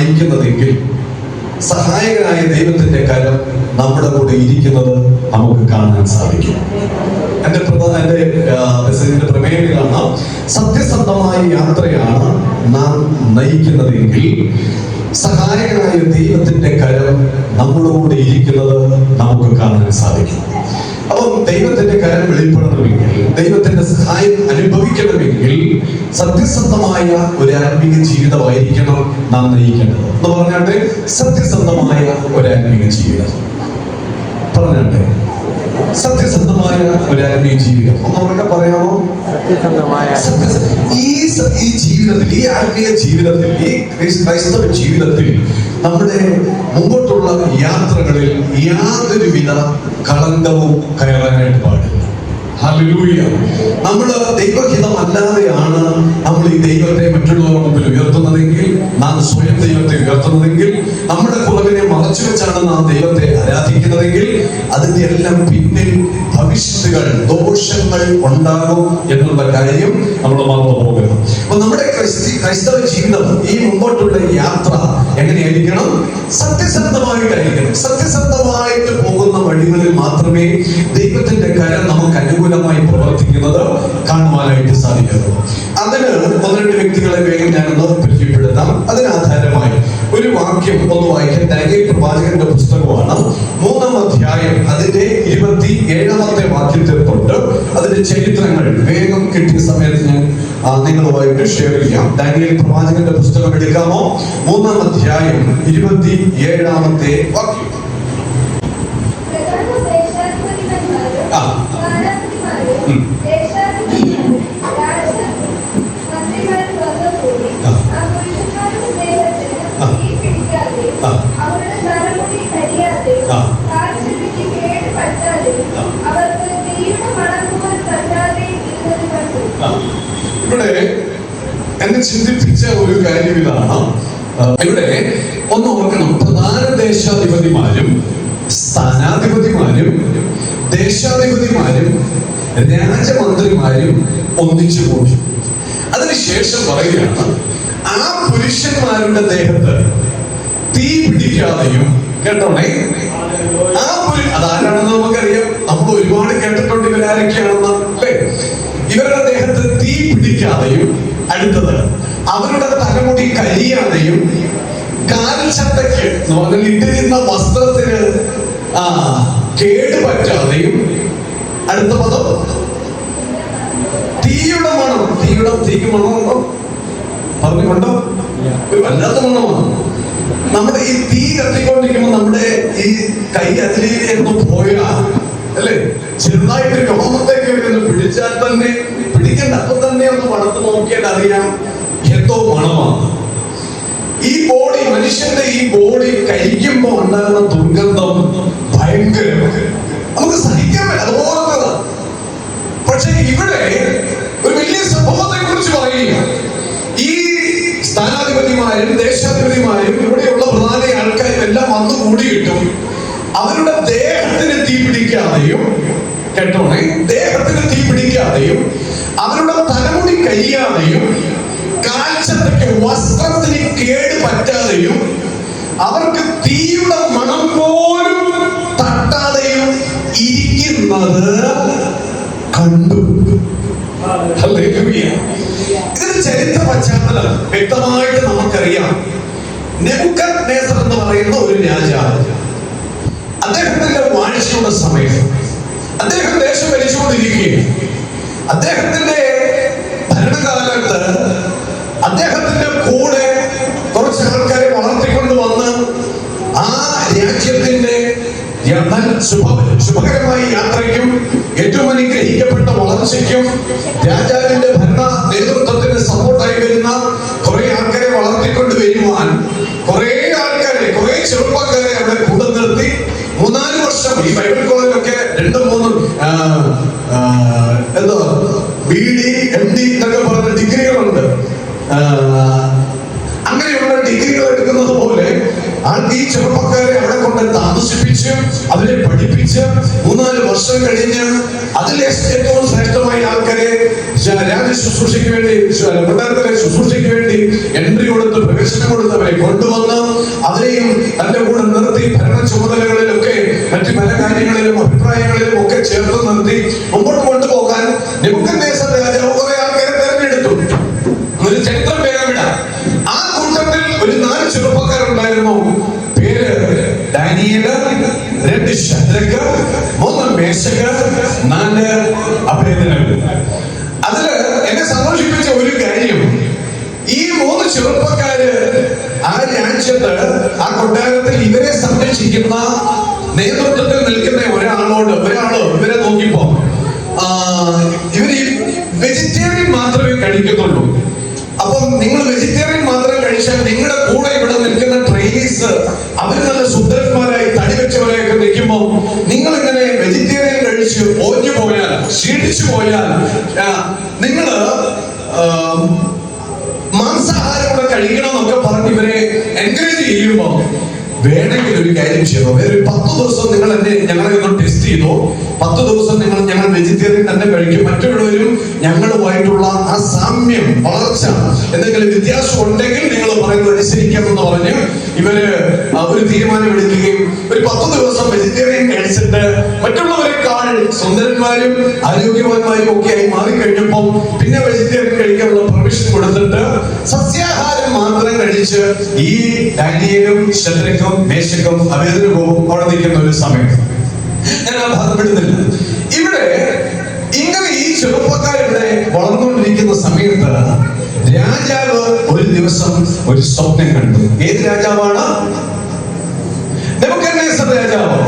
നയിക്കുന്നതെങ്കിൽ സഹായകനായ ദൈവത്തിന്റെ കരം നമ്മുടെ കൂടെ ഇരിക്കുന്നത് നമുക്ക് കാണാൻ സാധിക്കും. എന്റെ മെസ്സേജിന്റെ പ്രമേയം ഇതാണ്: സത്യസന്ധമായ യാത്രയാണ് നാം നയിക്കുന്നതെങ്കിൽ സഹായകനായ ദൈവത്തിന്റെ കരം നമ്മുടെ കൂടെ ഇരിക്കുന്നത് നമുക്ക് കാണാൻ സാധിക്കും. അപ്പം ദൈവത്തിന്റെ കരം വെളിപ്പെടണമെങ്കിൽ, ദൈവത്തിന്റെ സഹായം അനുഭവിക്കണമെങ്കിൽ സത്യസന്ധമായ ഒരു ആത്മീയ ജീവിതമായിരിക്കണം നാം നയിക്കേണ്ടത്. എന്ന് പറഞ്ഞാട്ടെ, സത്യസന്ധമായ ഒരു ആത്മീയ ജീവിതം. പറഞ്ഞാട്ടെ, സത്യസന്ധമായ ഒരു ആത്മീയ ജീവിതം. ഒന്നൊക്കെ പറയാമോ? ഈ ജീവിതത്തിൽ, ഈ ആത്മീയ ജീവിതത്തിൽ, ഈ ക്രൈസ്തവ ജീവിതത്തിൽ നമ്മുടെ മുമ്പോട്ടുള്ള യാത്രകളിൽ യാതൊരുവിധ കളങ്കവും കയറാനായിട്ട് പാടില്ല. ഹല്ലേലൂയ. നമ്മള് ദൈവഹിതമല്ലാതെയാണ് നമ്മൾ ഈ ദൈവത്തെ മറ്റുള്ളവരുടെ മുമ്പിൽ ഉയർത്തുന്നതെങ്കിൽ, നാം സ്വയം ദൈവത്തെ ഉയർത്തുന്നതെങ്കിൽ, നമ്മുടെ കുറവിനെ മറച്ചു വെച്ചാണ് നാം ദൈവത്തെ ആരാധിക്കുന്നതെങ്കിൽ, അതിന്റെ എല്ലാം പിന്നിൽ ഭവിഷ്യത്തുകൾ, ദോഷങ്ങൾ ഉണ്ടാകും എന്നുള്ള കാര്യം നമ്മൾ മറന്നു പോകരുത്. അപ്പൊ നമ്മുടെ ക്രൈസ്തവ ജീവിതം, ഈ മുമ്പോട്ടുള്ള യാത്ര എങ്ങനെയായിരിക്കണം? സത്യസന്ധമായിട്ടായിരിക്കണം. സത്യസന്ധമായിട്ട് പോകുന്ന വഴികളിൽ മാത്രമേ ദൈവത്തിന്റെ കരം നമുക്ക് അനുകൂലമായി പ്രവർത്തിക്കുന്നത് കാണുവാനായിട്ട് സാധിക്കുന്നു. അതിന് ഒന്ന് രണ്ട് വ്യക്തികളെ വേഗം ഞാനൊന്ന് പരിചയപ്പെടുത്താം. അതിനാധാരമായി ഒരു വാക്യം ഒന്ന് വായിക്കാൻ. ദാനിയേൽ പ്രവാചകന്റെ പുസ്തകമാണ്, 3-ാം അധ്യായം, അതിന്റെ 27-ാമത്തെ വാക്യത്തിൽ തൊട്ട് അതിന്റെ ചരിത്രങ്ങൾ വേഗം കിട്ടിയ സമയത്ത് ഞാൻ നിങ്ങളുമായിട്ട് ഷെയർ ചെയ്യാം. ദാനിയേൽ പ്രവാചകന്റെ പുസ്തകം എടുക്കാമോ? 3-ാം അധ്യായം 27-ാമത്തെ വാക്യം. ഇവിടെ എന്നെ ചിന്തിപ്പിച്ച ഒരു കാര്യം ഇതാണ്. ഇവിടെ ഒന്ന് ഓർക്കണം, പ്രധാന ദേശാധിപതിമാരും സ്ഥാനാധിപതിമാരും ദേശാധിപതിമാരും രാജമന്ത്രിമാരും ഒന്നിച്ചു കൂടി. അതിനുശേഷം പറയുകയാണ്, ആ പുരുഷന്മാരുടെ ദേഹത്ത് തീ പിടിക്കാതെയും, കേട്ടോണേ, അതാരാണെന്ന് നമുക്കറിയാം. നമ്മൾ ഒരുപാട് കേട്ടിട്ടുണ്ട് ഇവരാരൊക്കെയാണെന്ന്, അല്ലേ? ഇവരുടെ ദേഹത്ത് തീ പിടിക്കാതെയും, അടുത്തത് അവരുടെ തലമുടി കരിയാതെയും, കാൽച്ചട്ടയ്ക്ക് ഇട്ടിരുന്ന വസ്ത്രത്തിന് കേടുപറ്റാതെയും, അടുത്ത പദം തീയുടെ മണം. തീക്ക് മണമുണ്ടോ? പറഞ്ഞുകൊണ്ടോ? ഒരു വല്ലാത്ത മണമാണ്. നമ്മുടെ ഈ തീ കത്തിക്കൊണ്ടിരിക്കുമ്പോൾ നമ്മുടെ ഈ കൈ അതിലേക്ക് പോയാ, അല്ലേ, ചെറുതായിട്ട് രോമത്തേക്ക് ഒന്ന് പിടിച്ചാൽ തന്നെ, പിടിക്കേണ്ട അപ്പം തന്നെ ഒന്ന് മണത്ത് നോക്കിയാൽ അറിയാം എന്തോ മണമാണ്. ഈ ബോഡി, മനുഷ്യന്റെ ഈ ബോഡി കഴിക്കുമ്പോ ഉണ്ടാകുന്ന ദുർഗന്ധം ഭയങ്കരമാണ്, നമുക്ക് സഹിക്കാൻ പറ്റില്ല, അതുപോലത്തത്. പക്ഷെ ഇവിടെ ഒരു വലിയ സംഭവത്തെ കുറിച്ച് പറയുക. ഈ സ്ഥാനാധിപതിമാരും ദേശാധിപതിമാരും ഇവിടെയുള്ള പ്രധാന ആൾക്കാരും എല്ലാം വന്നു കൂടിയിട്ടും അവരുടെ ദേഹത്തിന് തീ പിടിക്കാതെയും, കേട്ടോണേ, ദേഹത്തിന് തീ പിടിക്കാതെയും, അവരുടെ തലമുടി കരിയാതെയും, കാൽച്ചട്ടയ്ക്ക് വസ്ത്രത്തിന് കേട് പറ്റാതെയും, അവർക്ക് തീയുടെ മണം പോലും തട്ടാതെയും ഇരിക്കുന്നത് കണ്ടു. ഇതിന് ചരിത്ര പശ്ചാത്തലം വ്യക്തമായിട്ട് നമുക്കറിയാം. നെബൂഖദ്നേസർ എന്ന് പറയുന്ന ഒരു രാജാവ്, അദ്ദേഹത്തിന്റെ വാഴ്ചയുടെ സമയം, അദ്ദേഹം ദേശം ഭരിച്ചുകൊണ്ടിരിക്കുകയാണ്. അദ്ദേഹത്തിന്റെ ഭരണകാലത്ത് അദ്ദേഹത്തിന്റെ കൂടെ കുറച്ച് ആൾക്കാരെ വളർത്തിക്കൊണ്ട് വന്ന് ആ രാജ്യത്തിന്റെ ശുഭകരമായ യാത്രയ്ക്കും ഏറ്റവും അനുഗ്രഹിക്കപ്പെട്ട വളർച്ചയ്ക്കും രാജാവിന്റെ ഭരണ നേതൃത്വത്തിന് സപ്പോർട്ടായി വരുന്ന കുറെ ആൾക്കാരെ വളർത്തിക്കൊണ്ട് വരുവാൻ കുറെ ചെറുപ്പക്കാരെ അവിടെ കൂടെ നിർത്തി 3-4 വർഷം ഈ ബൈബിൾ കോളേജിലൊക്കെ 2-3 എന്തോ BD MD എന്നൊക്കെ പറഞ്ഞ ഡിഗ്രികളുണ്ട്. അങ്ങനെയുള്ള ഡിഗ്രികൾ എടുക്കുന്നത് പോലെ ഈ ചെറുപ്പക്കാരെ അവിടെ കൊണ്ട് താമസിപ്പിച്ച് ഉപദേശിച്ച് അവരെ പഠിപ്പിച്ച് 3-4 വർഷം കഴിഞ്ഞ് അതിലെ ഏറ്റവും ശ്രേഷ്ഠമായ ആൾക്കാരെ രാജ ശുശ്രൂഷയ്ക്ക് വേണ്ടി, കൊട്ടാരത്തിലെ ശുശ്രൂഷയ്ക്ക് വേണ്ടി എൻട്രി കൊടുത്ത്, പ്രവേശനം കൊടുത്ത് അവരെ കൊണ്ടുവന്ന് അവരെയും തന്റെ കൂടെ നിർത്തി ഭരണ ചുമതലകളിലൊക്കെ മറ്റു പല കാര്യങ്ങളിലും അഭിപ്രായങ്ങളിലും ഒക്കെ ചേർത്ത് നിർത്തി മുമ്പോട്ട് കൊണ്ടുപോകാൻ നെബൂഖദ്നേസർ രാജാവ് കുറെ ആൾക്കാരെ തെരഞ്ഞെടുത്തു. ഒരു ചരിത്രം വേഗം വിടാം. ആ കൂട്ടത്തിൽ ഒരു 4 ചെറുപ്പക്കാരുണ്ടായിരുന്നു. പേര് ദാനിയേൽ, 2 ശദ്രക്ക്, 3 മേശക്ക്, 4 അബേദ്നെഗോ. അതില് എന്നെ സന്തോഷിപ്പിച്ച ഒരു കാര്യം, ഈ 3 ചെറുപ്പക്കാര് ആ രാജ്യത്ത്, ആ കൊട്ടാരത്തിൽ ഇവരെ സംരക്ഷിക്കുന്ന നേതൃത്വത്തിൽ നിൽക്കുന്ന ഒരാള് ഇവരെ നോക്കിപ്പോ ഇവര് വെജിറ്റേറിയൻ മാത്രമേ കഴിക്കത്തുള്ളൂ. അപ്പം നിങ്ങൾ വെജിറ്റേറിയൻ മാത്രം കഴിച്ചാൽ നിങ്ങളുടെ കൂടെ ഇവിടെ നിൽക്കുന്ന ട്രെയിനീസ് അവര് നല്ല സുന്ദരന്മാരായി തടി വെച്ചവരെയൊക്കെ നിൽക്കുമ്പോ നിങ്ങൾ ഇങ്ങനെ വെജിറ്റേറിയൻ കഴിച്ച് ഓഞ്ഞു പോയാൽ, ക്ഷീണിച്ചു പോയാൽ, നിങ്ങള് മാംസാഹാരം കൂടെ കഴിക്കണമെന്നൊക്കെ പറഞ്ഞ് ഇവരെ എൻകറേജ് ചെയ്യുമ്പോ വേണമെങ്കിൽ ഒരു കാര്യം ചെയ്തോ, ഒരു 10 ദിവസം നിങ്ങൾ ഞങ്ങളെ ഒന്ന് ടെസ്റ്റ് ചെയ്തോ. 10 ദിവസം ഞങ്ങൾ വെജിറ്റേറിയൻ തന്നെ കഴിക്കും. മറ്റുള്ളവരും ഞങ്ങളുമായിട്ടുള്ള ആ സാമ്യം, വളർച്ച, എന്തെങ്കിലും വ്യത്യാസം ഉണ്ടെങ്കിൽ നിങ്ങൾ പറയുന്നത് അനുസരിക്കാം എന്ന് പറഞ്ഞ് ഇവര് ഒരു തീരുമാനം എടുക്കുകയും ഒരു 10 ദിവസം വെജിറ്റേറിയൻ കഴിച്ചിട്ട് മറ്റുള്ളവരെക്കാൾ സുന്ദരന്മാരും ആരോഗ്യവാന്മാരും ഒക്കെ ആയി മാറിക്കഴിഞ്ഞപ്പോൾ പിന്നെ വെജിറ്റേറിയൻ കഴിക്കാനുള്ള പെർമിഷൻ കൊടുത്തിട്ട് സസ്യാഹാരം മാത്രം കഴിച്ച് ഈ ദാനിയേലും ശദ്രക്കും മേശക്കും അബേദ്നെഗോവും അവിടെ നിൽക്കുന്ന ഒരു സമയം ഞാൻ ആ ഭാഗം വിടുന്നില്ല. ഇവിടെ ഇങ്ങനെ ഈ ചെറുപ്പക്കാരിവിടെ വളർന്നുകൊണ്ടിരിക്കുന്ന സമയത്ത് രാജാവ് ഒരു ദിവസം ഒരു സ്വപ്നം കണ്ടു. ഏത് രാജാവാണ്? നെബൂഖദ്നേസർ രാജാവ്.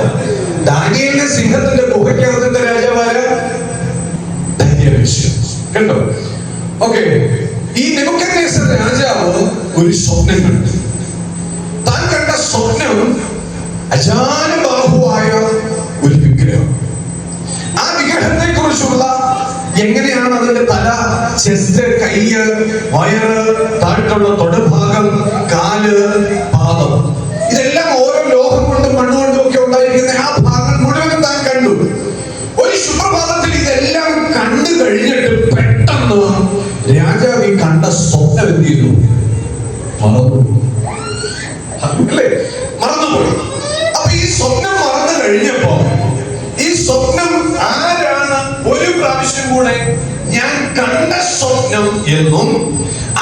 ദാനിയേലിനെ സിംഹത്തിന്റെ ഗുഹയ്ക്കകത്തിന്റെ രാജാവായ ദാനിയേൽ കണ്ടോ? ഓക്കെ, ഈ നെബൂഖദ്നേസർ രാജാവ് ഒരു സ്വപ്നം കണ്ടു. താൻ കണ്ട സ്വപ്നം അജാനബാഹുവായ ഒരു വിഗ്രഹം. ആ വിഗ്രഹത്തെ കുറിച്ചുള്ള, എങ്ങനെയാണ് അതിന്റെ തല, ചെസ്റ്റ്, കയ്യ്, വയറ്, താഴത്തുള്ള തൊടുഭാഗം, കാല്, പാദം, ഇതെല്ലാം ഓരോ ലോഹം കൊണ്ടും മണ്ണുകൊണ്ടും ഒക്കെ ഉണ്ടായിരിക്കുന്ന ആ ഭാഗം മുഴുവനും താൻ കണ്ടു. ഒരു സുപ്രഭാതത്തിൽ ഇതെല്ലാം കണ്ടു കഴിഞ്ഞിട്ട് പെട്ടെന്ന് രാജാവ് ഈ കണ്ട സ്വപ്നം എന്ത് ചെയ്തു? മറന്നുപോയി. അപ്പൊ ഈ സ്വപ്നം മറന്നു കഴിഞ്ഞപ്പോ ഈ സ്വപ്നം ആരാണ് ഒരു പ്രാവശ്യം കൂടെ ഞാൻ കണ്ട സ്വപ്നം എന്നും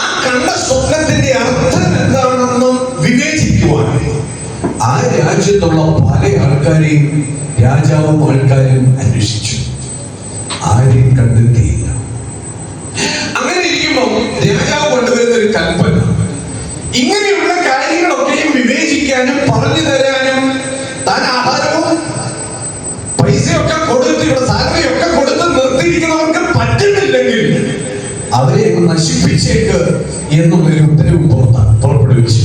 ആ കണ്ട സ്വപ്നത്തിന്റെ അർത്ഥം എന്താണെന്നും വിവേചിക്കുവാൻ ആ രാജ്യത്തുള്ള പല ആൾക്കാരെയും രാജാവും ആൾക്കാരും അന്വേഷിച്ചു. ആരെയും കണ്ടെത്തിയില്ല. അങ്ങനെ ഇരിക്കുമ്പോൾ രാജാവ് കൊണ്ടുവരുന്ന ഒരു കൽപ്പന, ഇങ്ങനെയുള്ള കാര്യങ്ങളൊക്കെയും വിവേചിക്കാനും പറഞ്ഞു തരാനും താൻ ആഹാരവും പൈസയൊക്കെ കൊടുത്ത്, ഇവിടെ സാലറിയൊക്കെ കൊടുത്ത് നിർത്തിയിരിക്കുന്നവർക്ക് പറ്റുന്നില്ലെങ്കിൽ അവരെ നശിപ്പിച്ചേക്ക് എന്നുള്ളൊരു ഉത്തരവ് പുറപ്പെടുവിച്ചു.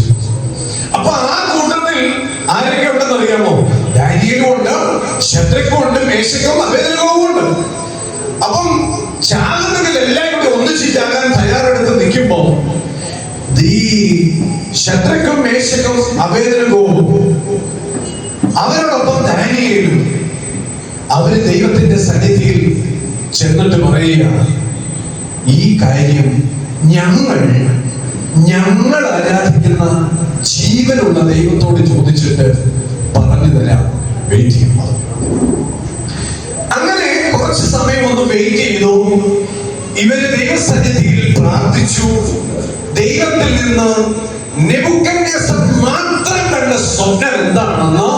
അപ്പൊ ആ കൂട്ടത്തിൽ ആരൊക്കെ ഉണ്ടെന്ന് അറിയാമോ? ദാനിയേലും ഉണ്ട്, ശദ്രക്കും ഉണ്ട്, മേശക്കും അബേദ്നെഗോവും ഉണ്ട്. അപ്പം ചാകുന്നതിൽ എല്ലാം കൂടി ഒന്നിച്ച് ചാകാൻ തയ്യാറെടുത്ത് നിൽക്കുമ്പോ ഈ ശദ്രക്കും മേശക്കും അബേദ്നെഗോവും അവരോടൊപ്പം ദാനിയേലും അവര് ദൈവത്തിന്റെ സന്നിധിയിൽ ചെന്നിട്ട് പറയുകയാണ്, ഈ കാര്യം ഞങ്ങൾ ആരാധിക്കുന്ന ജീവനുള്ള ദൈവത്തോട് ചോദിച്ചിട്ട് പറഞ്ഞു തരാം, വെയിറ്റ് ചെയ്യുമ്പോൾ. അങ്ങനെ കുറച്ച് സമയം ഒന്ന് വെയിറ്റ് ചെയ്തു. ഇവര് ദൈവസന്നിധിയിൽ പ്രാർത്ഥിച്ചു. ദൈവത്തിൽ നിന്ന് നെബൂഖദ്നേസർ മാത്രം കണ്ട സ്വപ്നം എന്താണെന്ന്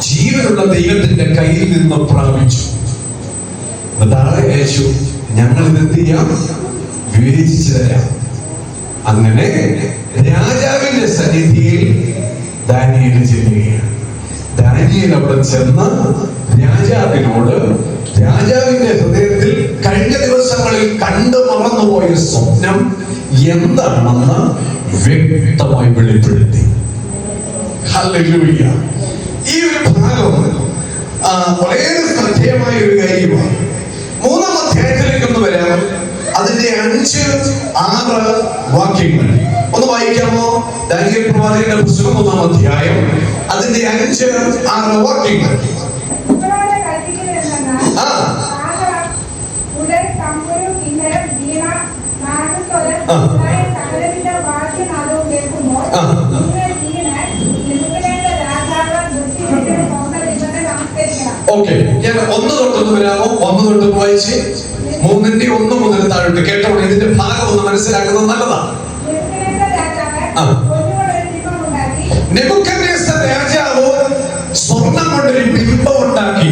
ജീവനുള്ള ദൈവത്തിന്റെ കയ്യിൽ നിന്ന് പ്രാപിച്ചു. അതാളെ അയച്ചു, ഞങ്ങൾ ഇതെന്ത് ചെയ്യാം? വിവേചിച്ചു തരാം. അങ്ങനെ രാജാവിന്റെ സന്നിധിയിൽ ദാനിയേൽ ചെല്ലുകയാണ്. ദാനിയേൽ അവിടെ ചെന്ന് രാജാവിനോട് രാജാവിന്റെ ഹൃദയത്തിൽ കഴിഞ്ഞ ദിവസങ്ങളിൽ കണ്ടു മറന്നുപോയ സ്വപ്നം എന്താണെന്ന് വ്യക്തമായി വെളിപ്പെടുത്തി. ഹല്ലേലൂയ. ഈ ഒരു ഭാഗം വളരെ ശ്രദ്ധേയമായ ഒരു കാര്യമാണ്. 3-ാം അധ്യായത്തിലേക്ക് ഒന്ന് വരാം. അതിന്റെ 5-6 വാക്യങ്ങൾ ഒന്ന് വായിക്കാമോ? ദാനിയേൽ പ്രവാചകന്റെ പുസ്തകം 1-ാം അധ്യായം അതിന്റെ 5-6 വാക്യങ്ങൾ. ഓക്കെ, ഞാൻ 1 തൊട്ടൊന്ന് വരാമോ? 1 തൊട്ട് വായിച്ച് 3-1 മുതൽ താഴോട്ട് കേട്ടോളൂ. ഇതിന്റെ ഭാഗം ഒന്ന് മനസ്സിലാക്കുന്നത് നല്ലതാണ്. നെബൂഖദ്നേസർ രാജാവ് സ്വർണം കൊണ്ടൊരു ബിംബം ഉണ്ടാക്കി.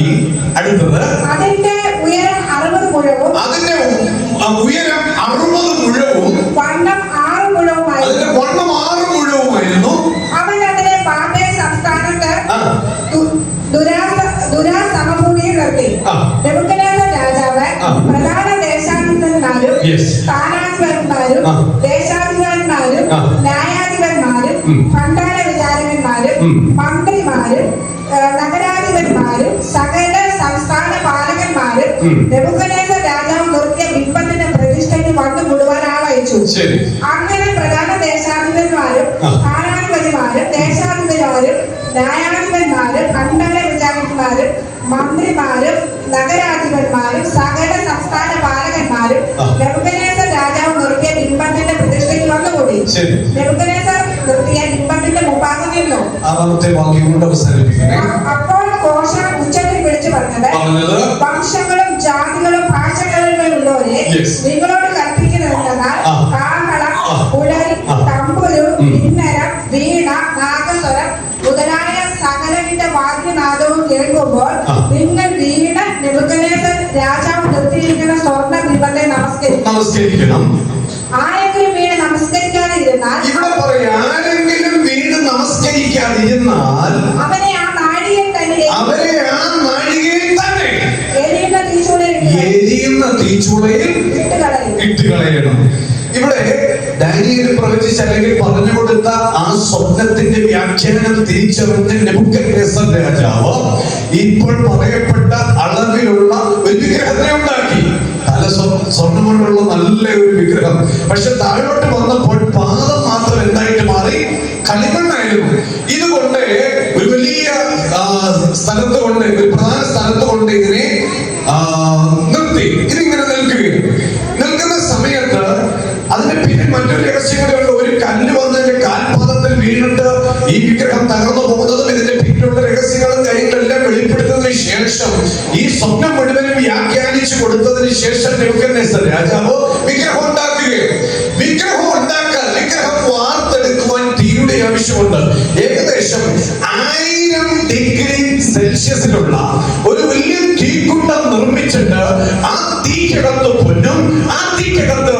അടുത്തത് അതിന്റെ ഉയരം 60 മുഴവും വണ്ണം 6 മുഴവുമായിരുന്നു. അവൻ അതിനെ ബാബേൽ സംസ്ഥാനത്ത് ദുരാസമഭൂമിയിൽ നിർത്തി. നെബൂഖദ്നേസർ രാജാവ് പ്രധാന ദേശാധിപന്മാരും സ്ഥാനാധിപന്മാരും ദേശാധിപന്മാരും ന്യായാധിപന്മാരും ഭണ്ഡാര വിചാരകന്മാരും മന്ത്രിമാരും നഗരാധിപന്മാരും സകല സംസ്ഥാന പാലകന്മാരും നെബൂഖദ്നേസർ രാജാവ് നിർത്തിയ ബിംബത്തിന്റെ പ്രതിഷ്ഠയ്ക്ക് വന്നു മുഴുവൻ ആളയച്ചു. അങ്ങനെ പ്രധാന ദേശാധിപന്മാരും സ്ഥാനാധിപതിമാരും ദേശാധിപന്മാരും ന്യായാധിപന്മാരും ഭണ്ഡാര വിചാരകന്മാരും മന്ത്രിമാരും നഗരാധിപന്മാരും സകല സംസ്ഥാന പാലകന്മാരും നെബൂഖദ്നേസർ രാജാവ് നിർത്തിയ ബിംബത്തിന്റെ പ്രതിഷ്ഠയ്ക്ക് വന്നുകൂടി. നെബൂഖദ്നേസർ നിർത്തിയ ബിംബത്തിന്റെ മുമ്പാകെ നിന്നു. അപ്പോൾ ഘോഷ ഉച്ചത്തിൽ വിളിച്ചു പറഞ്ഞത്, വംശങ്ങളും ജാതികളും ഭാഷകളിലുള്ളവരെ നിങ്ങളോട് കൽപ്പിക്കുന്നതെന്നാൽ കാഹളം, കുഴൽ, തമ്പുരു, കിന്നരം, വീണ, നാഗസ്വരം മുതലായ സകലവിധ വാദ്യനാദവും കേൾക്കുമ്പോൾ നിങ്ങൾ വീണ നെബൂഖദ്നേസർ രാജാവ് നിർത്തിയിരിക്കുന്ന സ്വർണ്ണ ബിംബത്തെ നമസ്കരിക്കണം. ആരെങ്കിലും വീണ് നമസ്കരിക്കാതിരുന്നാൽ, ഇവിടെ പറയാം, ആരെങ്കിലും വീണ് നമസ്കരിക്കാതിരുന്നാൽ അവനെ ആ നാഴികയിൽ തന്നെ എരിയുന്ന തീച്ചൂളയിൽ ഇട്ടുകളയണം. ഇവിടെ ദാനിയേൽ പ്രവചിച്ച അല്ലെങ്കിൽ പറഞ്ഞു കൊടുത്ത ആ സ്വപ്നത്തിന്റെ വ്യാഖ്യാനം തിരിച്ചറിഞ്ഞ നെബൂഖദ്നേസർ രാജാവ് ഇപ്പോൾ പറയപ്പെട്ട അളവിലുള്ള ഒരു വിഗ്രഹത്തെ ഉണ്ടാക്കി. തല സ്വർണ്ണം കൊണ്ടുള്ള നല്ല ഒരു വിഗ്രഹം. പക്ഷെ താഴോട്ട് വന്നപ്പോൾ പാദം മാത്രം എന്തായിട്ട് മാറി? കളിമണ്ണായിരുന്നു. ഇതുകൊണ്ട് ഒരു വലിയ സ്ഥലത്ത് കൊണ്ട്, ഒരു പ്രധാന സ്ഥലത്ത് കൊണ്ട് ഇതിനെ നിർത്തി. ഇതിങ്ങനെ നിൽക്കുന്ന സമയത്ത് അതിന് പിന്നെ മറ്റൊരു രഹസ്യങ്ങളുണ്ട്. ഒരു കല്ല് വന്നതിന്റെ കാൽപാദത്തിൽ വീണിട്ട് ഈ വിഗ്രഹം തകർന്നു പോകുന്നതും ഇതിന്റെ പിന്നിലുള്ള രഹസ്യങ്ങളും കാര്യങ്ങളെല്ലാം വെളിപ്പെടുത്തതിന് ശേഷം ഈ സ്വപ്നം മുഴുവനും വ്യാഖ്യാനിച്ചു കൊടുത്തതിന് ശേഷം നെബൂഖദ്നേസർ രാജാവ് വിഗ്രഹം ഉണ്ടാക്കുകയും വിഗ്രഹം വാർത്തെടുക്കുവാൻ തീയുടെ ആവശ്യമുണ്ട്. ഏകദേശം 1000 ഡിഗ്രി സെൽഷ്യസിലുള്ള ഒരു വലിയ തീക്കുണ്ടം നിർമ്മിച്ചിട്ട് ആ തീക്കകത്ത് പൊന്നും, ആ തീക്കകത്ത്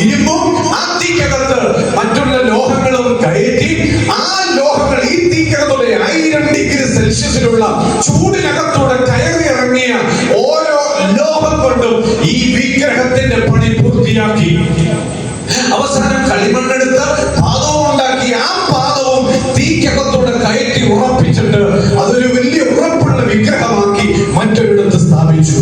ഇരുമ്പും, ആ തീക്കകത്ത് മറ്റുള്ള ലോഹങ്ങളും കയറ്റി ആ ലോഹങ്ങൾ ഈ തീക്കകത്തൂടെ 1000 ഡിഗ്രി സെൽഷ്യസിലുള്ള ചൂടിനകത്തൂടെ കയറി ഇറങ്ങിയ ഓരോ ലോഹം കൊണ്ടും ഈ വിഗ്രഹത്തിന്റെ പണി പൂർത്തിയാക്കി. അവസാനം കളിമണ്ണെടുത്ത് പാദവും ഉണ്ടാക്കി. ആ പാദവും തീക്കകത്തൂടെ കയറ്റി ഉറപ്പിച്ചിട്ട് അതൊരു വലിയ ഉറപ്പുള്ള വിഗ്രഹമാക്കി മറ്റൊരിടത്ത് സ്ഥാപിച്ചു.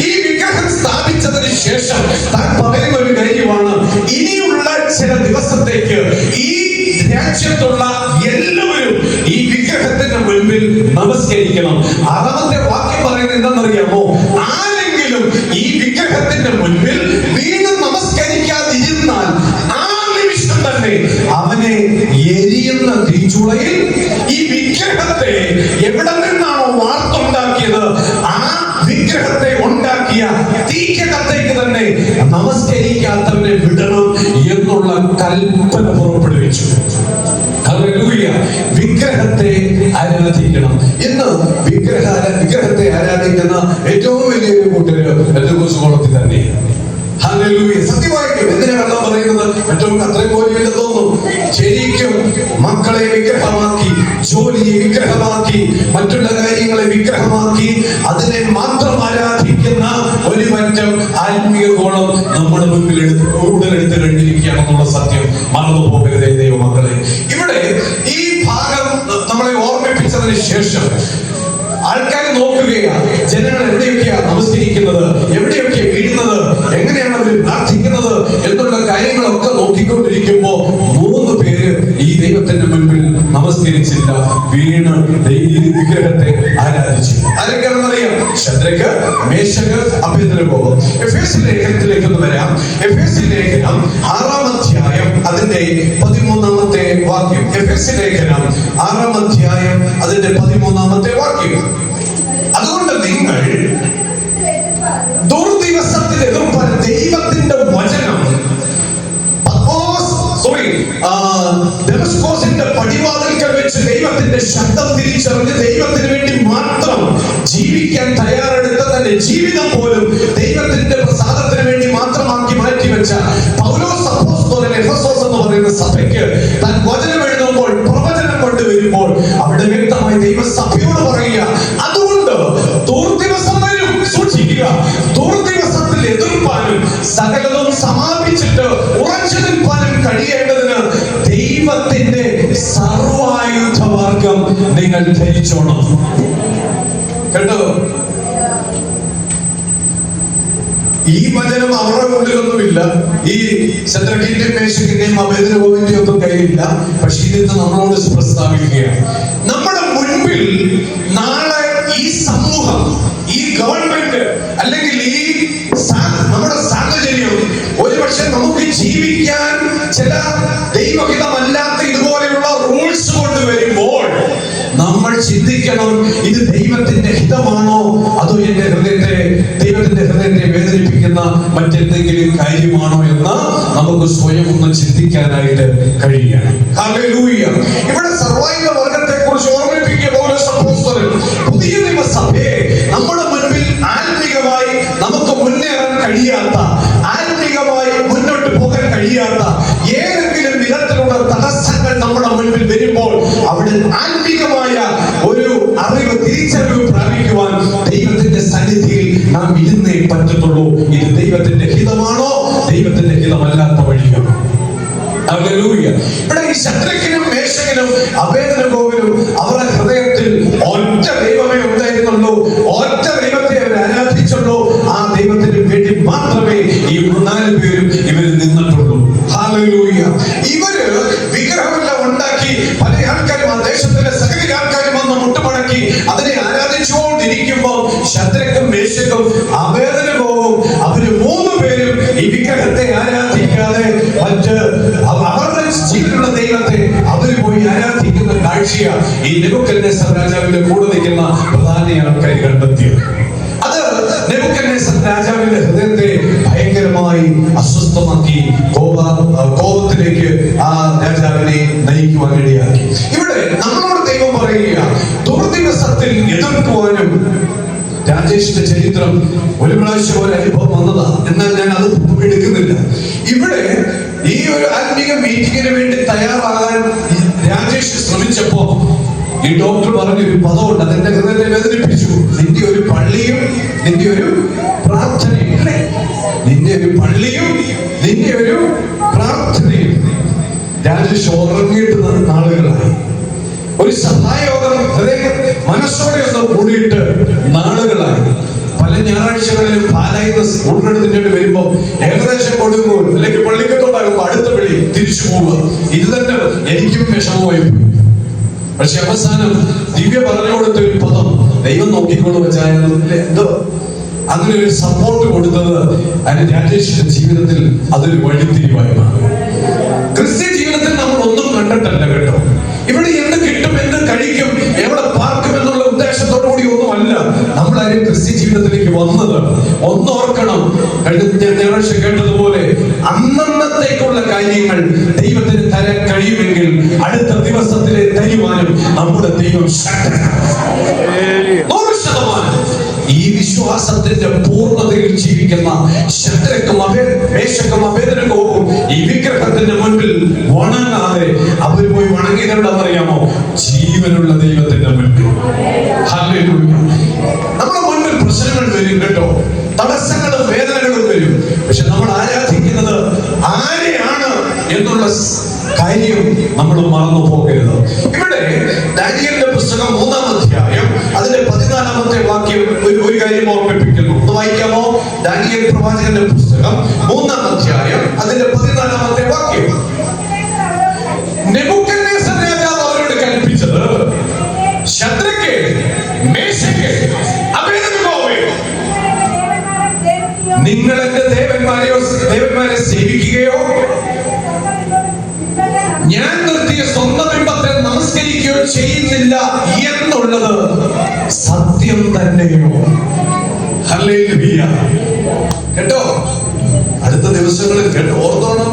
ഈ വിഗ്രഹം സ്ഥാപിച്ചതിന് ശേഷം താൻ പറയുന്ന ഒരു കാര്യമാണ്, ഇനിയുള്ള ചില ദിവസത്തേക്ക് ഈ രാജ്യത്തുള്ള എല്ലാവരും ഈ വിഗ്രഹത്തിന്റെ മുൻപിൽ നമസ്കരിക്കണം. 6ാമത്തെ വാക്യം പറയുന്നത് എന്താണെന്നറിയാമോ? ആരെങ്കിലും ഈ വിഗ്രഹത്തിന്റെ മുൻപിൽ വീണ്ടും നമസ്കരിക്കാതിരുന്നാൽ ആ നിമിഷം തന്നെ അവനെ എരിയുന്ന തീച്ചുളയിൽ, ഈ വിഗ്രഹത്തെ എവിടെ നിന്നാണോ വാർത്തുണ്ടാക്കിയത് ആ വിഗ്രഹത്തെ ഉണ്ടാക്കിയ തീക്കകത്തേക്ക് തന്നെ നമസ്കരിക്കാത്തവനെ വിടണം എന്നുള്ള കൽപ്പന പുറപ്പെടുവിച്ചു. വിഗ്രഹത്തെ ആരാധിക്കണം. ഇന്ന് വിഗ്രഹത്തെ ആരാധിക്കുന്ന ഏറ്റവും വലിയൊരു കൂട്ടര് പെന്തക്കോസ്ത് തന്നെ. സത്യമായിട്ടും എന്തിനാ വെള്ളം പറയുന്നത്? മറ്റൊന്നും അത്രയും പോലെയില്ല തോന്നുന്നു. ശരിക്കും മക്കളെ വിഗ്രഹമാക്കി, ജോലിയെ വിഗ്രഹമാക്കി, മറ്റുള്ള കാര്യങ്ങളെ വിഗ്രഹമാക്കി അതിനെ മാത്രം ആരാധിക്കുന്ന ഒരു മറ്റം ആത്മീയ കോളം നമ്മുടെ മുൻപിൽ ഉടലെടുത്ത് കഴിഞ്ഞിരിക്കുകയാണെന്നുള്ള സത്യം മറന്നു പോകരുതേ ദൈവമക്കളെ. ഇവിടെ ഈ ഭാഗം നമ്മളെ ഓർമ്മിപ്പിച്ചതിന് ശേഷം ആൾക്കാർ നോക്കുകയാണ്, ജനങ്ങൾ എവിടെയൊക്കെയാണ് നമസ്കരിക്കുന്നത്, എവിടെയൊക്കെ വീഴുന്നത്, എങ്ങനെയാണ് അവർ പ്രാർത്ഥിക്കുന്നത് എന്നുള്ള കാര്യങ്ങളൊക്കെ നോക്കിക്കൊണ്ടിരിക്കുമ്പോ 3 പേര് ഈ ദൈവത്തിന്റെ മുൻപിൽ നമസ്കരിച്ചില്ല, വീണ് ഈ വിഗ്രഹത്തെ ആരാധിച്ചു. ആരൊക്കെയാണെന്നറിയാം? Shadrach, മേശക്ക്, Abednego. എഫേസ്യ ലേഖനത്തിലേക്കൊന്ന് വരാം. എഫേസ്യ ലേഖനം 6-ാം അധ്യായം അതിന്റെ 13-ാമത്തെ വാക്യം. എഫേസ്യ ലേഖനം 6-ാം അധ്യായം അതിന്റെ 13-ാമത്തെ വാക്യം. അതുകൊണ്ട് നിങ്ങൾ ദുർദിവസത്തിൽ എതിർപ്പാൻ ദൈവത്തിന്റെ വചനം ഡെമസ്കോസിന്റെ പടിവാതിൽക്കൽ വെച്ച് ദൈവത്തിന്റെ ശബ്ദം തിരിച്ചറിഞ്ഞ് ദൈവത്തിന് വേണ്ടി മാത്രം ജീവിക്കാൻ തയ്യാറെടുത്ത തന്റെ ജീവിതം പോലും ദൈവത്തിന്റെ പ്രസാദത്തിന് വേണ്ടി മാത്രമാക്കി മാറ്റിവെച്ച പൗലോസ് അപ്പോസ്തലൻ എഫെസോസ് എന്ന് പറയുന്ന സഭയ്ക്ക് താൻ വചനം എഴുതുമ്പോൾ, പ്രവചനം കൊണ്ടുവരുമ്പോൾ അവിടെ വ്യക്തമായി ദൈവസഭയോട് പറയുക, അതുകൊണ്ട് ദുർദിവസം വരും, സൂക്ഷിക്കുക. ദുർദിവസത്തിൽ എതിർപ്പാനും സകലതും സമാപിച്ചിട്ട് ഉറച്ചു നിൽപ്പാനും കഴിയേണ്ടതിന് ദൈവത്തിന്റെ സർവായുധമാർഗം നിങ്ങൾ ധരിച്ചോണം. കേട്ടോ? ഈ വചനം അവരുടെ ഉള്ളിലൊന്നുമില്ല, ഈ ശദ്രക്കിന്റെയും മേശക്കിന്റെയും അബേദ്നെഗോവിന്റെയും ഒന്നും കയ്യിലില്ല. പക്ഷെ ഇതിന്ന് നമ്മളോട് പ്രസ്താവിക്കുകയാണ്, നമ്മുടെ മുൻപിൽ നാളെ ഈ സമൂഹം, ഈ ഗവൺമെന്റ്, അല്ലെങ്കിൽ ഈ നമ്മുടെ സാഹചര്യം ഒരുപക്ഷെ നമുക്ക് ജീവിക്കാൻ ചില ദൈവഹിതമല്ലാത്ത ഇതുപോലെയുള്ള റൂൾസ് കൊണ്ടുവരുമ്പോൾ നമ്മൾ ചിന്തിക്കണം, ഇത് ദൈവത്തിന്റെ ഹിതമാണോ അതോ എന്റെ ദൈവത്തിന്റെ ഹൃദയത്തെ വേദനിപ്പിക്കുന്ന മറ്റെന്തെങ്കിലും കാര്യമാണോ എന്ന് നമുക്ക് സ്വയം ഒന്ന് ചിന്തിക്കാനായിട്ട് കഴിയുകയാണ്. ഹല്ലേലൂയ. ഇവിടെ സർവ്വായുധ വർഗത്തെ കുറിച്ച് ഓർമ്മിപ്പിക്കുക പൗലോസ് അപ്പോസ്തലൻ. പുതിയ നിയമസഭയെ നമ്മുടെ മുൻപിൽ ആത്മീകമായി നമുക്ക് മുന്നേറാൻ കഴിയാത്ത, ആത്മീകമായി മുന്നോട്ട് പോകാൻ കഴിയാത്ത ഏതെങ്കിലും വിധത്തിലുള്ള തടസ്സങ്ങൾ നമ്മുടെ മുൻപിൽ വരുമ്പോൾ അവിടെ ആത്മീകമായ ഒരു അറിവ്, തിരിച്ചറിവ് പ്രാപിക്കുവാൻ ദൈവത്തിന്റെ സന്നിധിയിൽ നാം ഇരുന്നേ പറ്റത്തുള്ളൂ. ഇത് ദൈവത്തിന്റെ ഹിതമാണോ ദൈവത്തിന്റെ ഹിതമല്ലാത്ത വഴിയാണോ? ഹല്ലേലൂയ. ഇവിടെ ഈ ശദ്രക്കിനും മേശക്കിനും അബേദ്നെഗോവിനും അവരുടെ ഹൃദയത്തിൽ ഒറ്റ ദൈവമേ ഉണ്ടായിരുന്നുള്ളൂ, ഒറ്റ ദൈവത്തെ അവർ ആരാധിച്ചുള്ളൂ. ആ ദൈവത്തിന് വേണ്ടി മാത്രമേ ഈ 4 പേരും ഇവരിൽ നിന്നിട്ടുള്ളൂ. ഹല്ലേലൂയ. ഇവര് വിഗ്രഹമെല്ലാം ഉണ്ടാക്കി പല ആൾക്കാരും, ആ ദേശത്തിലെ സകല ആൾക്കാരും വന്ന് മുട്ടുമടക്കി അതിനെ ആരാധിച്ചുകൊണ്ടിരിക്കുമ്പോൾ ശദ്രക്കും മേശക്കും അബേദ്നെഗോവും അവര് 3 പേരും ഈ വിഗ്രഹത്തെ ആരാധിക്കാതെ മറ്റ് അവരുടെ ജീവനുള്ള ദൈവത്തെ അവര് പോയി ആരാധിക്കുന്ന കാഴ്ച ഈ നെബൂഖദ്നേസർ രാജാവിന്റെ കൂടെ നിൽക്കുന്ന പ്രധാന ആൾക്കാർ കണ്ടെത്തിയത്. അത് നെബൂഖദ്നേസർ രാജാവിന്റെ ഹൃദയത്തെ ഭയങ്കരമായി അസ്വസ്ഥമാക്കി, കോപത്തിലേക്ക് ആ രാജാവിനെ നയിക്കുവാൻ ഇടയാക്കി. ഇവിടെ നമ്മളോട് ദൈവം പറയുക, ദുർദിവസത്തിൽ എതിർക്കുവാനും. രാജേഷിന്റെ ചരിത്രം ഒരു പ്രാവശ്യം ഒരു അനുഭവം വന്നതാ, എന്നാൽ ഞാൻ അത് എടുക്കുന്നില്ല. ഇവിടെ ഈ ഒരു ആത്മീക മീറ്റിങ്ങിന് വേണ്ടി തയ്യാറാകാൻ രാജേഷ് ശ്രമിച്ചപ്പോ ഈ ഡോക്ടർ പറഞ്ഞൊരു പദമുണ്ട്, അതെന്റെ ഹൃദയത്തെ വേദനിപ്പിച്ചു. നിന്റെ ഒരു പള്ളിയും നിന്റെ ഒരു പ്രാർത്ഥനയും, നിന്റെ ഒരു പള്ളിയും നിന്റെ ഒരു പ്രാർത്ഥനയും. രാജേഷ് ഉറങ്ങിയിട്ട് നാളുകളായി. ഒരു സഭായോഗം മനസ്സോടെ ഒന്ന് കൂടിയിട്ട് നാളുകളായി. പല ഞായറാഴ്ചകളിലും പാലായിന്ന് സ്കൂളിനടുത്തിട്ട് വരുമ്പോ ഏകദേശം കൊടുക്കുമ്പോൾ അല്ലെങ്കിൽ പള്ളിക്കത്തോടാകുമ്പോ അടുത്ത വിളി തിരിച്ചു പോവുക. ഇത് തന്നെ എനിക്കും വിഷമമായി. പക്ഷെ അവസാനം ദിവ്യ പറഞ്ഞു കൊടുത്ത ഒരു പദം ദൈവം നോക്കിക്കൊണ്ട് വെച്ചാൽ എന്തോ അങ്ങനെ ഒരു സപ്പോർട്ട് കൊടുത്തത് അതിന് രാജേഷിന്റെ ജീവിതത്തിൽ അതൊരു വഴിത്തിരിവായി മാറി. ക്രിസ്ത്യ ജീവിതത്തിൽ നമ്മൾ ഒന്നും കണ്ടിട്ടല്ല കേട്ടോ. ഇവിടെ എന്ത് കിട്ടും, എന്ത് കഴിക്കും, എവിടെ പാർക്കും എന്നുള്ള ഉദ്ദേശത്തോടു കൂടി ഒന്നുമല്ല നമ്മളാരും ക്രിസ്ത്യ ജീവിതത്തിലേക്ക് വന്നത്. ഒന്നോർക്കണം, കഴിഞ്ഞ ഞായറാഴ്ച കേട്ടതുപോലെ അന്നത്തേക്കുള്ള കാര്യങ്ങൾ ദൈവത്തിന് തരാൻ കഴിയുമെങ്കിൽ അടുത്ത ദിവസത്തിലെ തരുവാനും നമ്മുടെ ദൈവം ശക്തനാണ്. 100%. ഈ വിശ്വാസത്തിന്റെ പൂർണ്ണതയിൽ ജീവിക്കുന്ന ശദ്രക്കും മേശക്കും അബേദ്നെഗോവും ഈ വിഗ്രഹത്തിന്റെ മുൻപിൽ വണങ്ങാതെ അവർ പോയി വണങ്ങിയതെവിടെന്നറിയാമോ? ജീവനുള്ള ദൈവത്തിന്റെ മുൻപിൽ. ഹല്ലേലൂയ. നമ്മുടെ മുൻപിൽ പ്രശ്നങ്ങൾ വരും കേട്ടോ, തടസ്സങ്ങളും വേദനകളും വരും. പക്ഷെ നമ്മൾ ആരാധിക്കുന്നത് ആരെയാണ് എന്നുള്ള കാര്യം നമ്മൾ മറന്നു പോകരുത്. ഇവിടെ ദാനിയേലിന്റെ പുസ്തകം 3-ാം അധ്യായം അതിന്റെ 14-ാമത്തെ വാക്യം ഒരു കാര്യം ഓർമ്മിപ്പിക്കുന്നു. ഒന്ന് വായിക്കാമോ? ദാനിയേൽ പ്രവാചകന്റെ പുസ്തകം 3-ാം അധ്യായം അതിന്റെ 14-ാമത്തെ വാക്യം. നെബൂഖദ്നേസർ രാജാവ് അവരോട് കൽപ്പിച്ചത്, ശദ്രക്ക്, മേശക്ക്, അബേദ്നെഗോവേ, നിങ്ങൾ എന്റെ ദേവന്മാരെ സേവിക്കുകയോ ഞാൻ നിർത്തിയ സ്വന്തം ബിംബത്തെ നമസ്കരിക്കുകയോ ചെയ്യുന്നില്ല എന്നുള്ളത് സത്യം തന്നെയോ? ഹല്ലേലൂയ. കേട്ടോ, അടുത്ത ദിവസങ്ങളിൽ കേട്ടോ, ഓർത്തോണം.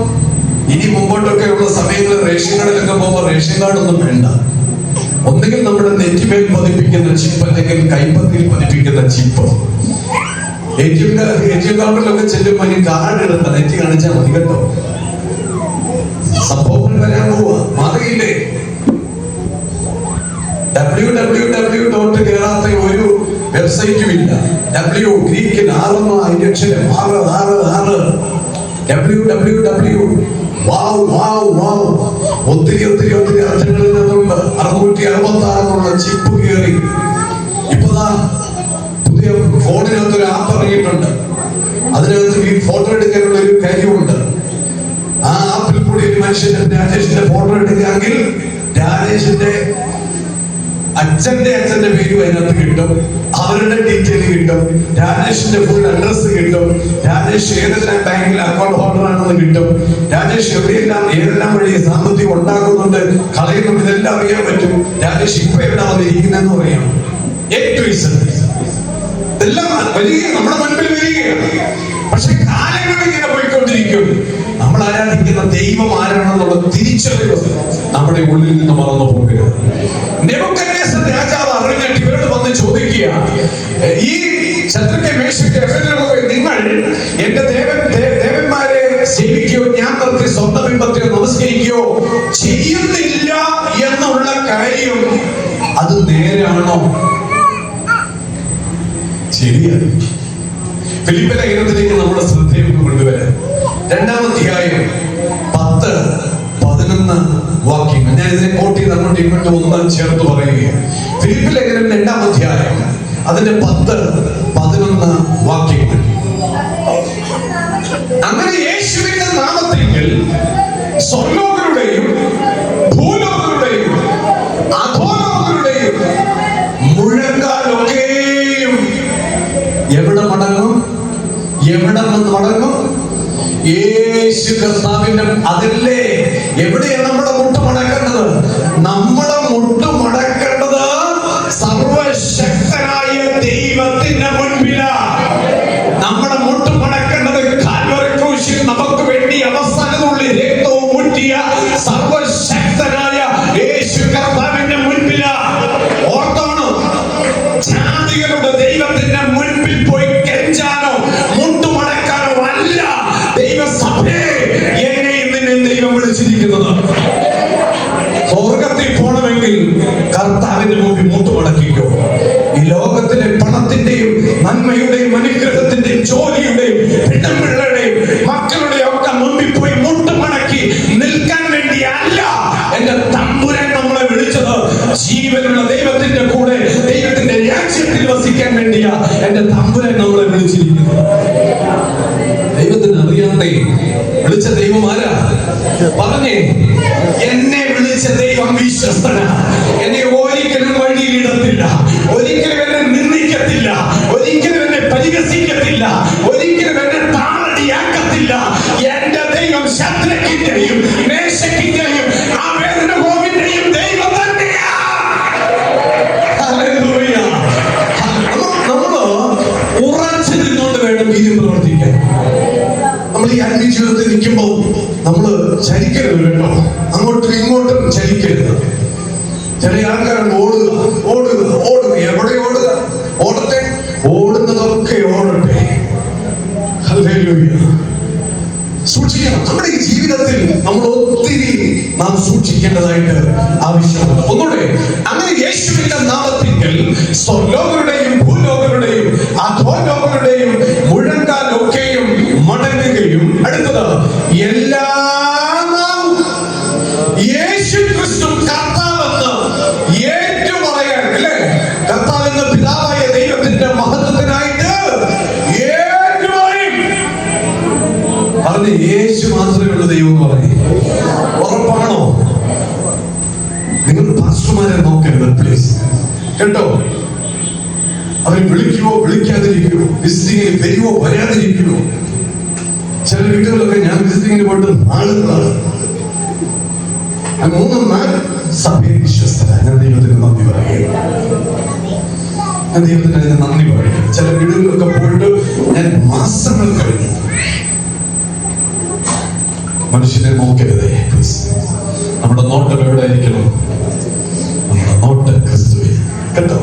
ഇനി മുമ്പോട്ടൊക്കെ ഉള്ള സമയങ്ങളിൽ റേഷൻ കാർഡിലൊക്കെ പോകുമ്പോൾ റേഷൻ കാർഡൊന്നും വേണ്ട. ഒന്നുകിൽ നമ്മുടെ നെറ്റിമേൽ പതിപ്പിക്കുന്ന ചിപ്പ്, അല്ലെങ്കിൽ കൈപ്പത്തിയിൽ പതിപ്പിക്കുന്ന ചിപ്പ്. ATM കൗണ്ടറിലൊക്കെ ചെല്ലുമ്പോൾ ഈ കാർഡ് എടുത്ത നെറ്റ് കാണിച്ചാൽ മതി കേട്ടോ. സംഭവങ്ങൾ വരാൻ പോവാ, മാറിയില്ലേ? www. കേറാത്ത ഒരു വെബ്സൈറ്റും ഇല്ല. ഗ്രീക്കിൽ 6 അക്ഷരം 6 www. ഒത്തിരി അർത്ഥങ്ങളിൽ നിന്നുണ്ട്. 666 ചിപ്പ് കയറി. ഇപ്പതാ പുതിയ ഫോണിനകത്ത് ഒരു ആപ്പ് ഇറങ്ങിയിട്ടുണ്ട്. അതിനകത്ത് ഈ ഫോട്ടോ എടുക്കാനുള്ള ഒരു കാര്യമുണ്ട്. ആ ആപ്പിൽ കൂടി ഒരു മനുഷ്യന്റെ, രാജേഷിന്റെ ഫോട്ടോ എടുക്കുകയാണെങ്കിൽ രാജേഷിന്റെ അച്ഛന്റെ പേരും അതിനകത്ത് കിട്ടും, അവരുടെ ഡീറ്റെയിൽ കിട്ടും, രാജേഷിന്റെ ഫുൾ അഡ്രസ് കിട്ടും, രാജേഷ് ഏതെല്ലാം ബാങ്കിൽ അക്കൗണ്ട് ഹോൾഡർ ആണെന്ന് കിട്ടും, രാജേഷ് ഏതെല്ലാം വഴി സാമ്പത്തികം ഉണ്ടാക്കുന്നുണ്ട്, കളയുന്നുണ്ട്, ഇതെല്ലാം അറിയാൻ പറ്റും. രാജേഷ് ഇപ്പൊ എവിടെ വന്നിരിക്കുന്നതെന്ന് പറയാം. ഇതെല്ലാം വലിയ നമ്മുടെ മുൻപിൽ വരികയാണ്. പക്ഷെ കാലങ്ങൾ ഇങ്ങനെ പോയിക്കൊണ്ടിരിക്കും. നമ്മൾ ആരാധിക്കുന്ന ദൈവം ആരാണെന്നുള്ള തിരിച്ചറിവ് നമ്മുടെ ഉള്ളിൽ നിന്ന് മറന്നു പോകരുത്. നെബൂഖദ്നേസർ രാജാവ് അറിഞ്ഞിട്ട് ഇവരോട് വന്ന് ചോദിക്കുക, ഈ ശദ്രക്ക്, മേശക്ക്, അബേദ്നെഗോവേ, നിങ്ങൾ എന്റെ ദേവന്മാരെ സേവിക്കുകയോ ഞാൻ നിർത്തി സ്വന്തം ബിംബത്തെ നമസ്കരിക്കുകയോ ചെയ്യുന്നില്ല എന്നുള്ള കാര്യം അത് നേരാണോ? ശരിയാണ്. ഫിലിപ്പിയ ലേഖനത്തിലേക്ക് നമ്മുടെ ശ്രദ്ധയെ കൊണ്ടുവരാൻ 2-ാം അധ്യായം 10-11 വാക്യങ്ങൾ ഞാൻ ഇതിനെ കോട്ട് ചെയ്ത് അങ്ങോട്ട് ഇങ്ങോട്ട് ഒന്നും ചേർത്ത് പറയുകയാണ്. ഫിലിപ്പിയ ലേഖനം 2-ാം അധ്യായം അതിന്റെ 10-11 വാക്യങ്ങൾ. അങ്ങനെ യേശുവിന്റെ നാമത്തിൽ സ്വർലോകരുടെയും ഭൂലോകരുടെയും അധോലോകരുടെയും മുഴങ്കാലൊക്കെയും എവിടെ മടങ്ങും? എവിടെ നിന്ന് മടങ്ങും? യേശു കർത്താവിന്റെ. അതല്ലേ എവിടെയാണ് നമ്മുടെ മുട്ട് മടക്കേണ്ടത്? നമ്മുടെ മുട്ട് മടക്കേണ്ടത് സർവശക്തനായ ദൈവത്തിന്റെ മുൻപിലാണ്. നമ്മുടെ മുട്ട് മടക്കേണ്ടത് കാൽവരി ക്രൂശിൽ നമുക്ക് വേണ്ടി അവസാനത്തുള്ളി രക്തവും മുറ്റിയ സർവശക്തനായ യേശു കർത്താവിന്റെ മുൻപിലാണ്. ഓർത്തോണം, ജാതികളുടെ ദൈവത്തിന്റെ മുൻപിൽ പോയി കെഞ്ചാനോ മുട്ടുമടക്കാനോ അല്ല ദൈവസഭയെ എന്നെയും നിന്നെ ദൈവം വിളിച്ചിരിക്കുന്നത്. സ്വർഗത്തിൽ പോണമെങ്കിൽ കർത്താവിന്റെ മുമ്പിൽ മുട്ടുമടക്കിക്കോ. ഈ ലോകത്തിലെ പണത്തിന്റെയും നന്മയുടെയും അനുഗ്രഹത്തിന്റെയും ജോലിയുടെയും പിള്ളയുടെയും മക്കളുടെയും ഒക്കെ മുമ്പിൽ പോയി മുട്ടുമടക്കി നിൽക്കാൻ വേണ്ടി അല്ല എന്റെ തമ്പുരാൻ നമ്മളെ വിളിച്ചത്. ജീവനുള്ള ദൈവത്തിന്റെ കൂടെ ദൈവത്തിന്റെ രാജ്യത്തിൽ വസിക്കാൻ വേണ്ടിയാ എന്റെ തമ്പുരാൻ നമ്മളെ വിളിച്ചിരിക്കുന്നത്. ദൈവത്തിന് അറിയാതെ വിളിച്ച ദൈവം ആരാ? പറഞ്ഞേ, എന്നെ വിളിച്ച ദൈവം വിശ്വസ്തനാ. എന്നെ ഒരിക്കലും വഴിയിലിടത്തില്ല, ഒരിക്കലും എന്നെ നിന്ദിക്കത്തില്ല, ഒരിക്കലും എന്നെ പരിഹസിക്കത്തില്ല, ഒരിക്കലും എന്നെ താളടിയാക്കത്തില്ല. എന്റെ ദൈവം ശദ്രക്കിന്റെയും മേശക്കിന്റെയും അബേദ്നെഗോവിന്റെയും ദൈവം തന്നെയാ. ഹല്ലേലൂയ. നമ്മള് ഉറച്ചു നിന്നുകൊണ്ട് വേണം ഇനി പ്രവർത്തിക്കാൻ. നമ്മൾ ഈ ആത്മീയ ജീവിതത്തിൽ നിൽക്കുമ്പോൾ നമ്മൾ ചലിക്കരുത് കേട്ടോ, അങ്ങോട്ടും ഇങ്ങോട്ടും ചലിക്കരുത്. ചില ആൾക്കാരുണ്ട് ഓടുക. എവിടെ ഓടുക? ഓടട്ടെ, ഓടുന്നതൊക്കെ ഓടട്ടെ. ഹല്ലേലൂയ. സൂക്ഷിക്കണം. നമ്മുടെ ഈ ജീവിതത്തിൽ നമ്മൾ ഒത്തിരി നാം സൂക്ഷിക്കേണ്ടതായിട്ട് ആവശ്യമുണ്ട്. ഒന്നുകൂടെ, അങ്ങനെ യേശുവിന്റെ നാമത്തിൽ സ്വർലോകരുടെയും ഭൂലോകരുടെയും അധോലോകരുടെയും മുഴങ്കാലൊക്കെയും മടങ്ങുകയും, അടുത്തത് എല്ലാം യേശു ക്രിസ്തു കർത്താവെന്ന് ഏറ്റുപറയാൻ, അല്ലേ? കർത്താവെന്ന പിതാവായ ദൈവത്തിന്റെ മഹത്വത്തിനായിട്ട് ഏറ്റുപറയാൻ കേട്ടോ. അവർ വിളിക്കുവോ വിളിക്കാതിരിക്കുവോ, വിസിറ്റിങ്ങിന് വരുവോ വരാതിരിക്കുവോ. ചില വീടുകളിലൊക്കെ ഞാൻ വിസിറ്റിങ്ങിന് പോയിട്ട് നാളുകളാണ്. 3-4 സഭയെ വിശ്വസ്തരാണ്. ഞാൻ ദൈവത്തിന് നന്ദി പറയും. ദൈവത്തിന് നന്ദി പറയും. ചില വീടുകളിലൊക്കെ പോയിട്ട് ഞാൻ മാസങ്ങൾ കഴിഞ്ഞു. മനുഷ്യനെ നോക്കരുതേ. നമ്മുടെ നോട്ടം എവിടെ ആയിരിക്കണം? നമ്മുടെ നോട്ടം ക്രിസ്തുവിൽ. കേട്ടോ,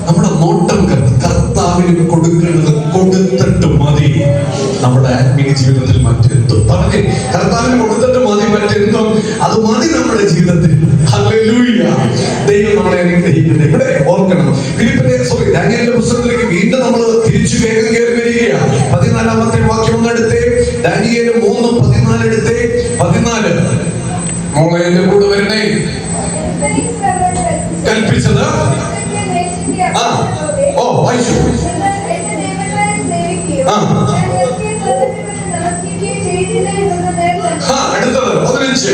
നമ്മുടെ നോട്ടം കർത്താവിന് കൊടുക്കുന്നത് കൊടുത്തിട്ട് മതി. നമ്മുടെ ആത്മീയ ജീവിതത്തിൽ മറ്റെന്തും പറഞ്ഞേ, കർത്താവിന് കൊടുത്തിട്ട് മതി മറ്റെന്തും, അത് മതി നമ്മുടെ ജീവിതത്തിൽ. ഹല്ലേലൂയ. ദൈവം നമ്മളെ അനുഗ്രഹിക്കട്ടെ. ഇവിടെ ഓർക്കണം, ദാനിയേലിന്റെ പുസ്തകത്തിലേക്ക് വീണ്ടും നമ്മൾ തിരിച്ചു വേഗം കയറി വരികയാണ്. 14-ാമത്തെ വാക്യം ഒന്ന് എടുത്തേ. ദാനിയേൽ 3:14 എടുത്തേ. 14. മോളെ എന്റെ കൂടെ വരണേ. കൽപ്പിച്ചത് വായിച്ചു. അടുത്തത് 15.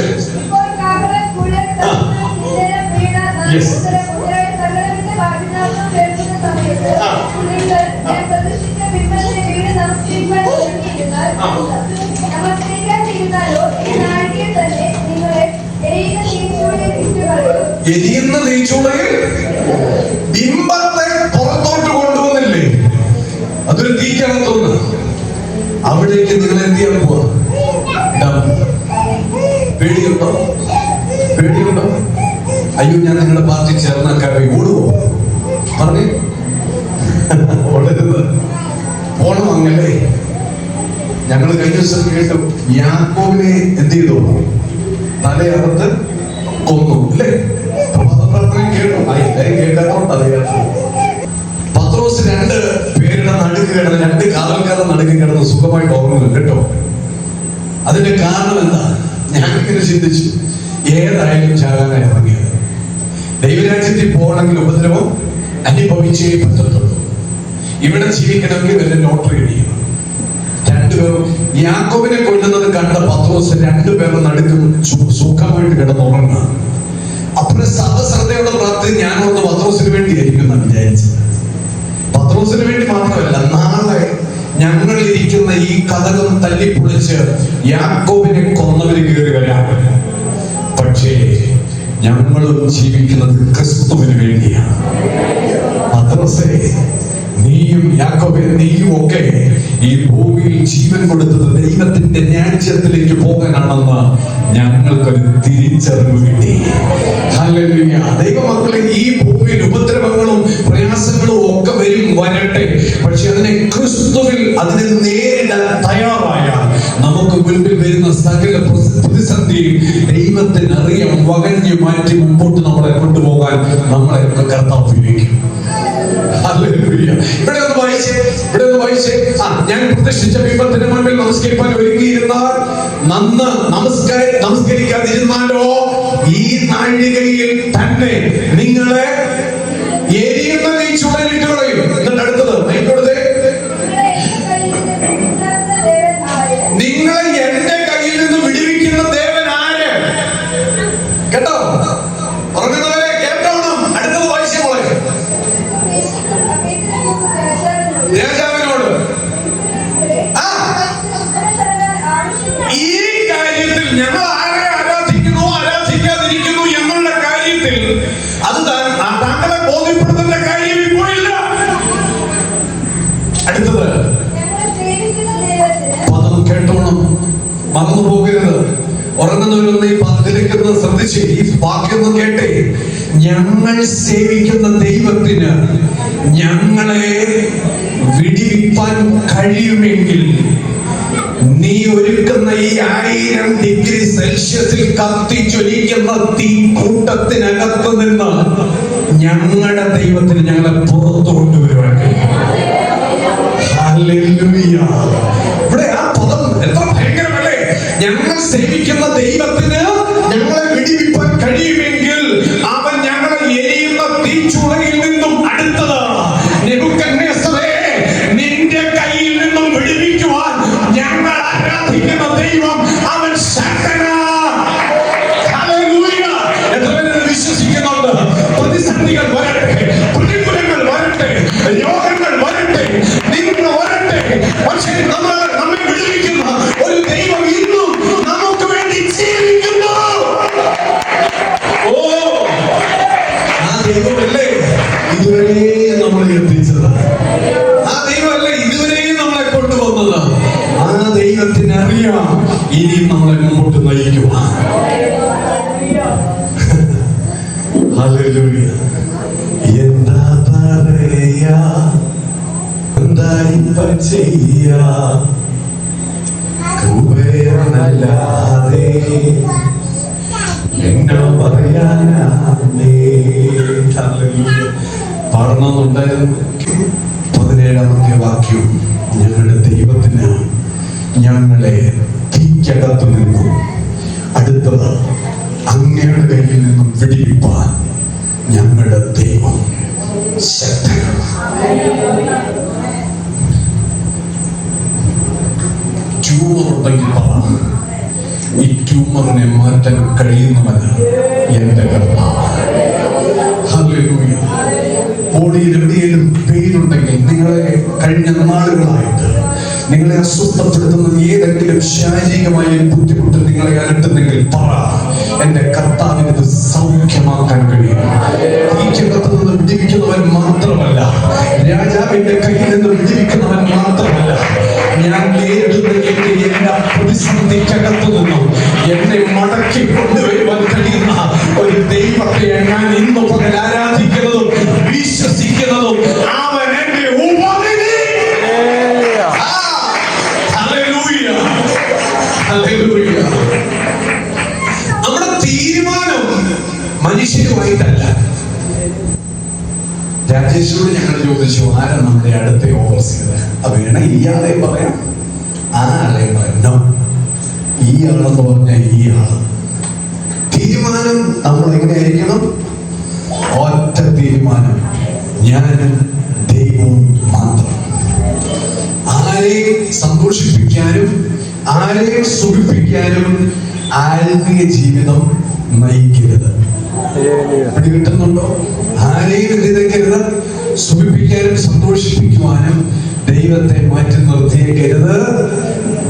എരിയുന്ന തീച്ചൂളയിൽ ബിംബത്തെ പുറത്തോട്ട് കൊണ്ടുവന്നില്ലേ? അതൊരു തീക്കകത്തൊന്ന്. അവിടേക്ക് നിങ്ങൾ എന്ത് ചെയ്യാൻ പോവാ? പേടിയുണ്ടോ? പേടിയുണ്ടോ? അയ്യോ, ഞാൻ നിങ്ങളുടെ പാർട്ടി ചേർന്നാക്കായി ഓടുവോ? പറഞ്ഞേ, ഓടരുത്. പോണം അങ്ങല്ലേ. ഞങ്ങൾ കഴിഞ്ഞ ദിവസം കേട്ടു, യാക്കോബിനെ എന്ത് ചെയ്തു? തലയറുത്ത് കൊന്നു അല്ലേ? കേട്ടു. കേൾക്കാത്തോണ്ട് അറിയാം. പത്രോസ് 2 പേരുടെ നടുക്ക് കിടന്ന്, 2 കാവൽക്കാരുടെ നടുക്ക് കിടന്ന് സുഖമായിട്ട് ഓർമ്മ കേട്ടോ. അതിന്റെ കാരണം എന്താ? ഞാനിങ്ങനെ ചിന്തിച്ചു, ഏതായാലും ചാകാനായി ഇറങ്ങിയത്. ദൈവരാജ്യത്തിൽ പോകണമെങ്കിൽ ഉപദ്രവം അനുഭവിച്ചേ പറ്റത്തുള്ളൂ. ഇവിടെ ജീവിക്കണമെങ്കിൽ വല്ല ലോട്ടറി അടിക്കണം. 2 പേരും യാക്കോബിനെ കൊല്ലുന്നത് കണ്ട പത്രോസ് 2 പേരുടെ നടുക്കും സുഖമായിട്ട് കിടന്നുറങ്ങുക. അപ്പോൾ സർവ്വശ്രദ്ധയോടെ പ്രാർത്ഥന ഞാനൊന്ന് പത്രോസിന് വേണ്ടിയായിരിക്കും എന്നാണ് വിചാരിച്ചത്. പത്രോസിന് വേണ്ടി മാത്രമല്ല, നാളെ ഞങ്ങൾ ഇരിക്കുന്ന ഈ കതകം തല്ലിപ്പൊളിച്ച് യാക്കോബിനെ കൊന്നവര് കയറി വരാം. പക്ഷേ ഞങ്ങളും ജീവിക്കുന്നത് ക്രിസ്തുവിന് വേണ്ടിയാണ്. പത്രോസേ, നീയും യാക്കോബേ, നീയും ഒക്കെ ഈ ഭൂമിയിൽ ജീവൻ കൊടുത്തത് ദൈവത്തിന്റെ രാജ്യത്തിലേക്ക് പോകാനാണെന്ന് ഞങ്ങൾക്കൊരു തിരിച്ചറിവ് കിട്ടി. ഹല്ലേലൂയ. ദൈവമക്കളെ, ഈ ഭൂമിയിൽ ഉപദ്രവങ്ങളും പ്രയാസങ്ങളും ഒക്കെ വരട്ടെ. പക്ഷെ അതിനെ ക്രിസ്തുവിൽ അതിനെ നേരിടാൻ തയ്യാറായ നമുക്ക് മുൻപിൽ വരുന്ന സകല പ്രതിസന്ധിയും ദൈവത്തിന് അറിയാം. വകഞ്ഞു മാറ്റി മുമ്പോട്ട് നമ്മളെ കൊണ്ടുപോകാൻ നമ്മളെ കർത്താവ് ഉപയോഗിക്കും. ഇവിടെ ഒന്ന് വായിച്ചേ. ഞാൻ പ്രതിഷ്ഠിച്ച ബിംബത്തിന് മുൻപിൽ നമസ്കരിക്കാൻ ഒരുങ്ങിയിരുന്നാൽ നമസ്കരിക്കാതിരുന്നാലോ ഈ നാഴികയിൽ തന്നെ നിങ്ങളെ എരിയുന്ന തീച്ചൂളയിലിട്ട് കളയും. എന്നിട്ട് അടുത്തത് മൈക്കൊടുത്തേ. നിങ്ങളെ എന്റെ കയ്യിൽ നിന്ന് വിടുവിക്കുന്ന ദേവൻ ആര്? കേട്ടോ, ഉറങ്ങുന്നവരെ കേട്ടോണം. അടുത്തത് വായിച്ചേ മോളെ. രാജാവിനോട് ഈ കാര്യത്തിൽ ഞങ്ങൾ ആരെ ആരാധിക്കാതിരിക്കുന്നു എന്നുള്ള കാര്യത്തിൽ അത് താങ്കളെ ബോധ്യപ്പെടുത്തേണ്ട കാര്യം ഇപ്പോഴില്ല. അടുത്തത് പദം കേട്ടോണം, മറന്നു പോകരുത്. ഉറങ്ങുന്നവരൊന്ന് ഈ പതിലിക്കുന്നത് ശ്രദ്ധിച്ച് ഈ വാക്യം കേട്ടെ. ഞങ്ങൾ സേവിക്കുന്ന ദൈവത്തിന് ഞങ്ങളെ വിടിവിപ്പാൻ കഴിയുമെങ്കിൽ നീ ഒരുക്കുന്ന ഈ 1000 ഡിഗ്രി സെൽഷ്യസിൽ കത്തിച്ചൊലിക്കുന്ന തീ കൂട്ടത്തിനകത്ത് നിന്ന് ഞങ്ങളുടെ ദൈവത്തിന് ഞങ്ങളെ പുറത്തു കൊണ്ടുവരുവാൻ കഴിയും. ഹല്ലേലൂയ. ഇവിടെ ആ പദം എത്ര ഭയങ്കരമല്ലേ? ഞങ്ങൾ സേവിക്കുന്ന ദൈവത്തിന് ഞങ്ങളെ വിടിവിപ്പാൻ കഴിയുമെങ്കിൽ അവൻ ഞങ്ങളെ എരിയുന്ന തീച്ചൂളയിൽ നിന്നും അടുത്തത് നെബൂഖദ്നേസറേ, നിന്റെ കയ്യിൽ നിന്നും വിടുവിക്കുവാൻ ഞങ്ങൾ ആരാധിക്കുന്ന ദൈവം അവൻ ശക്തനാണ്. ഹല്ലേലൂയ. എത്ര പേര് വിശ്വസിക്കുന്നുണ്ട്? പ്രതിസന്ധികൾ വരട്ടെ, ഇതുവരെയും നമ്മളെ എത്തിച്ചത്. ആ ദൈവമല്ല ഇതുവരെയും നമ്മളെ കൊണ്ടുവന്നത്. ആ ദൈവത്തിന് അറിയാം ഇനിയും നമ്മളെ മുമ്പോട്ട് നയിക്കുവാൻ. ഹല്ലേലൂയ. എന്താ പറയാ, എന്താ ഇപ്പ ചെയ്യാ, കൃപയെന്നല്ലാതെ എന്നാ പറയാനാണേ. പാടണമെന്നുണ്ടായിരുന്നു. 17-ാമത്തെ വാക്യം, ഞങ്ങളുടെ ദൈവത്തിന് ഞങ്ങളെ തീക്കകത്ത് നിന്നും അടുത്തത് അങ്ങയുടെ കയ്യിൽ നിന്നും വിടിവിപ്പാൻ ഞങ്ങളുടെ ദൈവം ശക്തനാണ്. ട്യൂമർ ഉണ്ടെങ്കിൽ പറ, ഈ ട്യൂമറിനെ മാറ്റാൻ കഴിയുന്നവന് എന്റെ കർത്താവ്. ഹല്ലേലൂയ. ബോഡിയിൽ എവിടെയെങ്കിലും പെയിനുണ്ടെങ്കിൽ, നിങ്ങളെ കഴിഞ്ഞ നാളുകളായിട്ട് നിങ്ങളെ അസ്വസ്ഥപ്പെടുത്തുന്ന ഏതെങ്കിലും ശാരീരികമായ ബുദ്ധിമുട്ട് നിങ്ങളെ അലട്ടുന്നെങ്കിൽ പറ, എന്റെ കർത്താവിന് ഇത് സൗഖ്യമാക്കാൻ കഴിയും. തീക്കകത്ത് നിന്ന് വിടിവിക്കുന്നവൻ മാത്രമല്ല, രാജാവിന്റെ കയ്യിൽ നിന്ന് വിടിവിക്കുന്നവൻ മാത്രമല്ല, ഞാൻ നേരിടുന്ന എന്റെ എല്ലാ പ്രതിസന്ധിക്കകത്തു നിന്നും എന്നെ മടക്കി കൊണ്ടുവരുവാൻ കഴിയുന്ന ഒരു ദൈവത്തെ ഞാൻ ഇന്നു പകൽ ആരാധിക്കുന്നതും വിശ്വസിക്കുന്നതും അവൻ എന്റെ ഉപനിധി. ഹല്ലേലൂയ. ഹല്ലേലൂയ. നമ്മുടെ തീരുമാനം മനുഷ്യരുമായിട്ടല്ല. രാജേഷോട് ഞങ്ങൾ ചോദിച്ചു, ആരാ നമ്മുടെ അടുത്ത ഓവർസിയർ? വേണ ഇയാളെ പറയാം, ആ ആളെ പറയാം. ഈ ആളെന്ന് പറഞ്ഞാൽ ഈ ആള്. തീരുമാനം നമ്മൾ എങ്ങനെയായിരിക്കണം? ഒറ്റ തീരുമാനം, ഞാനും ദൈവവും മാത്രം. ആരെയും സന്തോഷിപ്പിക്കാനും ആരെയും സുഖിപ്പിക്കാനും ആത്മീയ ജീവിതം നയിക്കരുത്. പിടികിട്ടുന്നുണ്ടോ? ആരെയും എതിർക്കരുത്, സുഖിപ്പിക്കാനും സന്തോഷിപ്പിക്കുവാനും ദൈവത്തെ മാറ്റി നിർത്തിയേക്കരുത്.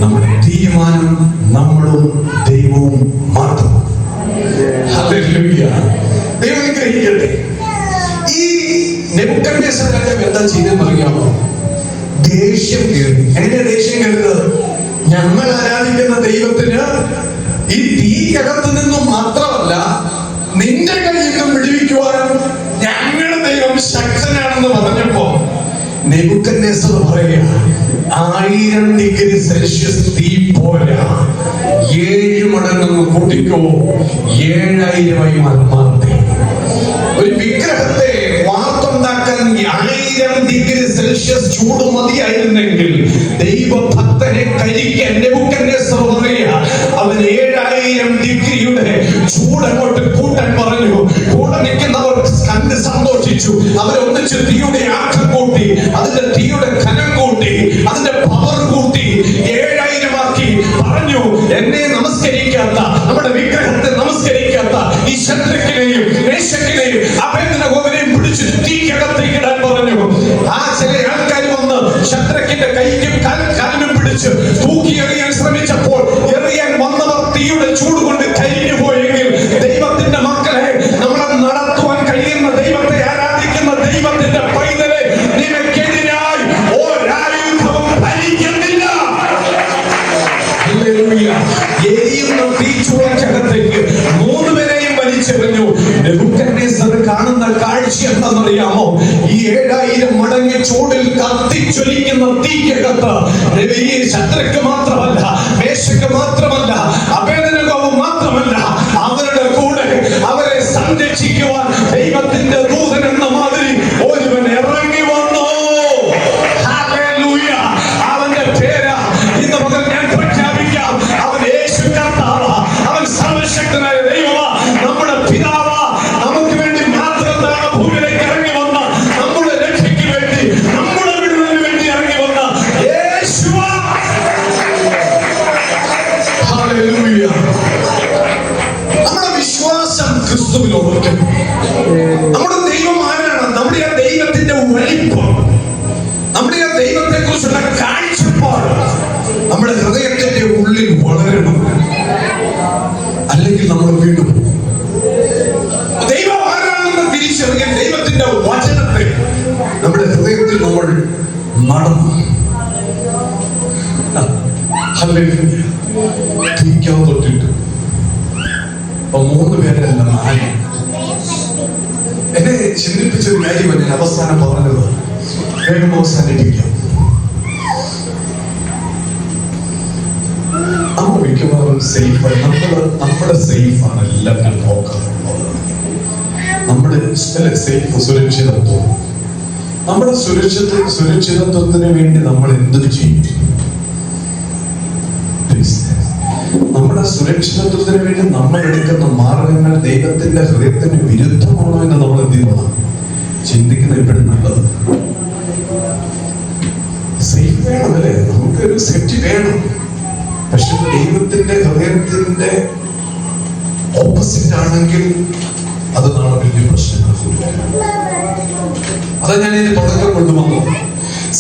നമ്മുടെ തീരുമാനം നമ്മളും ദൈവവും മാത്രം. ഹല്ലേലൂയ. ദൈവം അനുഗ്രഹിക്കട്ടെ. ഈ നെബൂഖദ്നേസർ രാജാവ് എന്താ ചെയ്തെന്ന് അറിയാമോ? ദേഷ്യം കയറി. എങ്ങനെ ദേഷ്യം കയറുന്നത്? ഞങ്ങൾ ആരാധിക്കുന്ന ദൈവത്തിന് ഈ തീക്കകത്ത് നിന്നും മാത്രമല്ല, നിന്റെ കയ്യിൽ നിന്നും വിടുവിക്കുവാനും ഞങ്ങളുടെ ദൈവം ശക്തനാണെന്ന് പറഞ്ഞപ്പോ നെബൂഖദ്നേസർ പറയുക, 1000 ഡിഗ്രി സെൽഷ്യസ് തീ പോരാ, 7 മടങ്ങ് കൂട്ടിക്കോ, 7000 മാറ്റി. ഒരു വിഗ്രഹത്തെ വാർത്തുണ്ടാക്കാൻ 1000 ഡിഗ്രി സെൽഷ്യസ് ചൂട് മതിയായിരുന്നെങ്കിൽ ദൈവഭക്തനെ കരിക്കാൻ നെബൂഖദ്നേസർ പറയുക, അവൻ 7000 ഡിഗ്രിയുടെ ചൂട് അങ്ങോട്ട് കൂട്ടാൻ പറഞ്ഞു. കൂടെ നിൽക്കുന്നവർ കണ്ട് സന്തോഷിച്ചു. അവരൊന്നിച്ച് തീയുടെ ആക്കം കൂട്ടി, അതിന്റെ തീയുടെ കനം കൂട്ടി, അതിന്റെ പവർ കൂട്ടി, 7000 ആക്കി. പറഞ്ഞു, എന്നെ നമസ്കരിക്കാത്ത, നമ്മുടെ വിഗ്രഹത്തെ നമസ്കരിക്കാത്ത ഈ ശത്രുക്കിനെയും മേശക്കിനെയും അഭേദനഗോപനെയും പിടിച്ച് തീക്കകത്തേക്ക് ഇടാൻ പറഞ്ഞു. ആ ചില ആൾക്കാർ വന്ന് ശത്രുക്കിന്റെ കൈക്കും കാലിനും പിടിച്ച് തൂക്കി എറിയാൻ ശ്രമിച്ചപ്പോൾ എറിയാൻ വന്നവർ തീയുടെ ചൂട് കൊണ്ട് കരിഞ്ഞു പോയെങ്കിൽ, ദൈവത്തിന്റെ മക്കളെ, നമ്മളെ നടത്തുവാൻ കഴിയുന്ന ദൈവത്തെ ആരാധിക്കുന്ന ദൈവത്തിന്റെ പൈതലെ, നിനക്കെതിരായി ഒരായുധവും ഫലിക്കുന്നില്ല. ഹല്ലേലൂയ. എരിയുന്ന തീച്ചൂളക്കകത്തേക്ക് 3 പേരെയും വലിച്ചെറിഞ്ഞു. നെബൂഖദ്നേസർ കാണുന്ന കാഴ്ച എന്താണെന്നറിയാമോ? ഈ 7000 മടങ്ങ് ചൂടിൽ കത്തിച്ചൊലിക്കുന്ന തീക്കകത്ത് ഈ ശത്രുക്ക് മാത്രമല്ല, മേശക്ക് മാത്രമല്ല, അഭേദനഗോപം മാത്രമല്ല, അവരുടെ കൂടെ അവരെ സംരക്ഷിക്കുവാൻ ദൈവത്തിന്റെ ദൂതൻ എന്ന മാതിരി ഒരുവൻ ഇറങ്ങി വന്നു. ഹല്ലേലൂയ. അവന്റെ പേര് ഇന്ന് മുതൽ ഞാൻ പ്രഖ്യാപിക്കാം. അവൻ യേശു കർത്താവ്. അവൻ സർവശക്തനായ ദൈവമാ, നമ്മുടെ പിതാവാ. നമുക്ക് വേണ്ടി മാത്രം ഭൂമിയിലേക്ക് ഇറങ്ങി വന്ന, നമ്മുടെ രക്ഷയ്ക്ക് വേണ്ടി, നമ്മുടെ വിടുതലിന് വേണ്ടി ഇറങ്ങി വന്ന യേശുവാ. ഹല്ലേലൂയ. നമ്മുടെ വിശ്വാസം ക്രിസ്തുവിലോട്ട്. നമ്മുടെ ദൈവം ആരാണ്? നമ്മുടെ ആ ദൈവത്തിന്റെ വലിപ്പം, നമ്മുടെ ആ ദൈവത്തെ കുറിച്ചുള്ള കാഴ്ചപ്പാട് നമ്മുടെ ഹൃദയത്തിന്റെ ഉള്ളിൽ വളരണം. അല്ലെങ്കിൽ നമ്മൾ വീണ്ടും ദൈവം ആരാണെന്ന് തിരിച്ചറിയാൻ ദൈവത്തിന്റെ വചനത്തെ ഹല്ലേലൂയ. തീക്കാൻ തൊട്ടിട്ട് അപ്പൊ 3 പേരല്ല 4. എന്നെ ചിന്തിപ്പിച്ച ഒരു കാര്യമാണ് ഞാൻ അവസാനം പറഞ്ഞത്. വേഗം അവസാനിപ്പിക്കാം. നമ്മൾ മിക്കവാറും സേഫാണ്. നമ്മുടെ സേഫാണ് എല്ലാവരും നോക്കാറുള്ളത്. നമ്മുടെ സേഫ് സുരക്ഷിതത്വം. നമ്മുടെ സുരക്ഷിതത്വത്തിന് വേണ്ടി നമ്മൾ എന്ത് ചെയ്യും? നമ്മുടെ സുരക്ഷിതത്വത്തിന് വേണ്ടി നമ്മൾ എടുക്കുന്ന മാർഗങ്ങൾ ദൈവത്തിന്റെ ഹൃദയത്തിന് വിരുദ്ധമാണോ എന്ന് നമ്മൾ എന്ത് ചെയ്യണം? ചിന്തിക്കുന്നത് എപ്പോഴും നല്ലത്. സേഫ് വേണം അല്ലേ? നമുക്കൊരു സേഫ്റ്റി വേണം. പക്ഷെ ദൈവത്തിന്റെ ഹൃദയത്തിന്റെ ഓപ്പോസിറ്റ് ആണെങ്കിൽ അത് നാളെ വലിയ പ്രശ്നങ്ങൾ. അതാ ഞാൻ ഇതിന് തുടക്കം കൊണ്ടുവന്നു.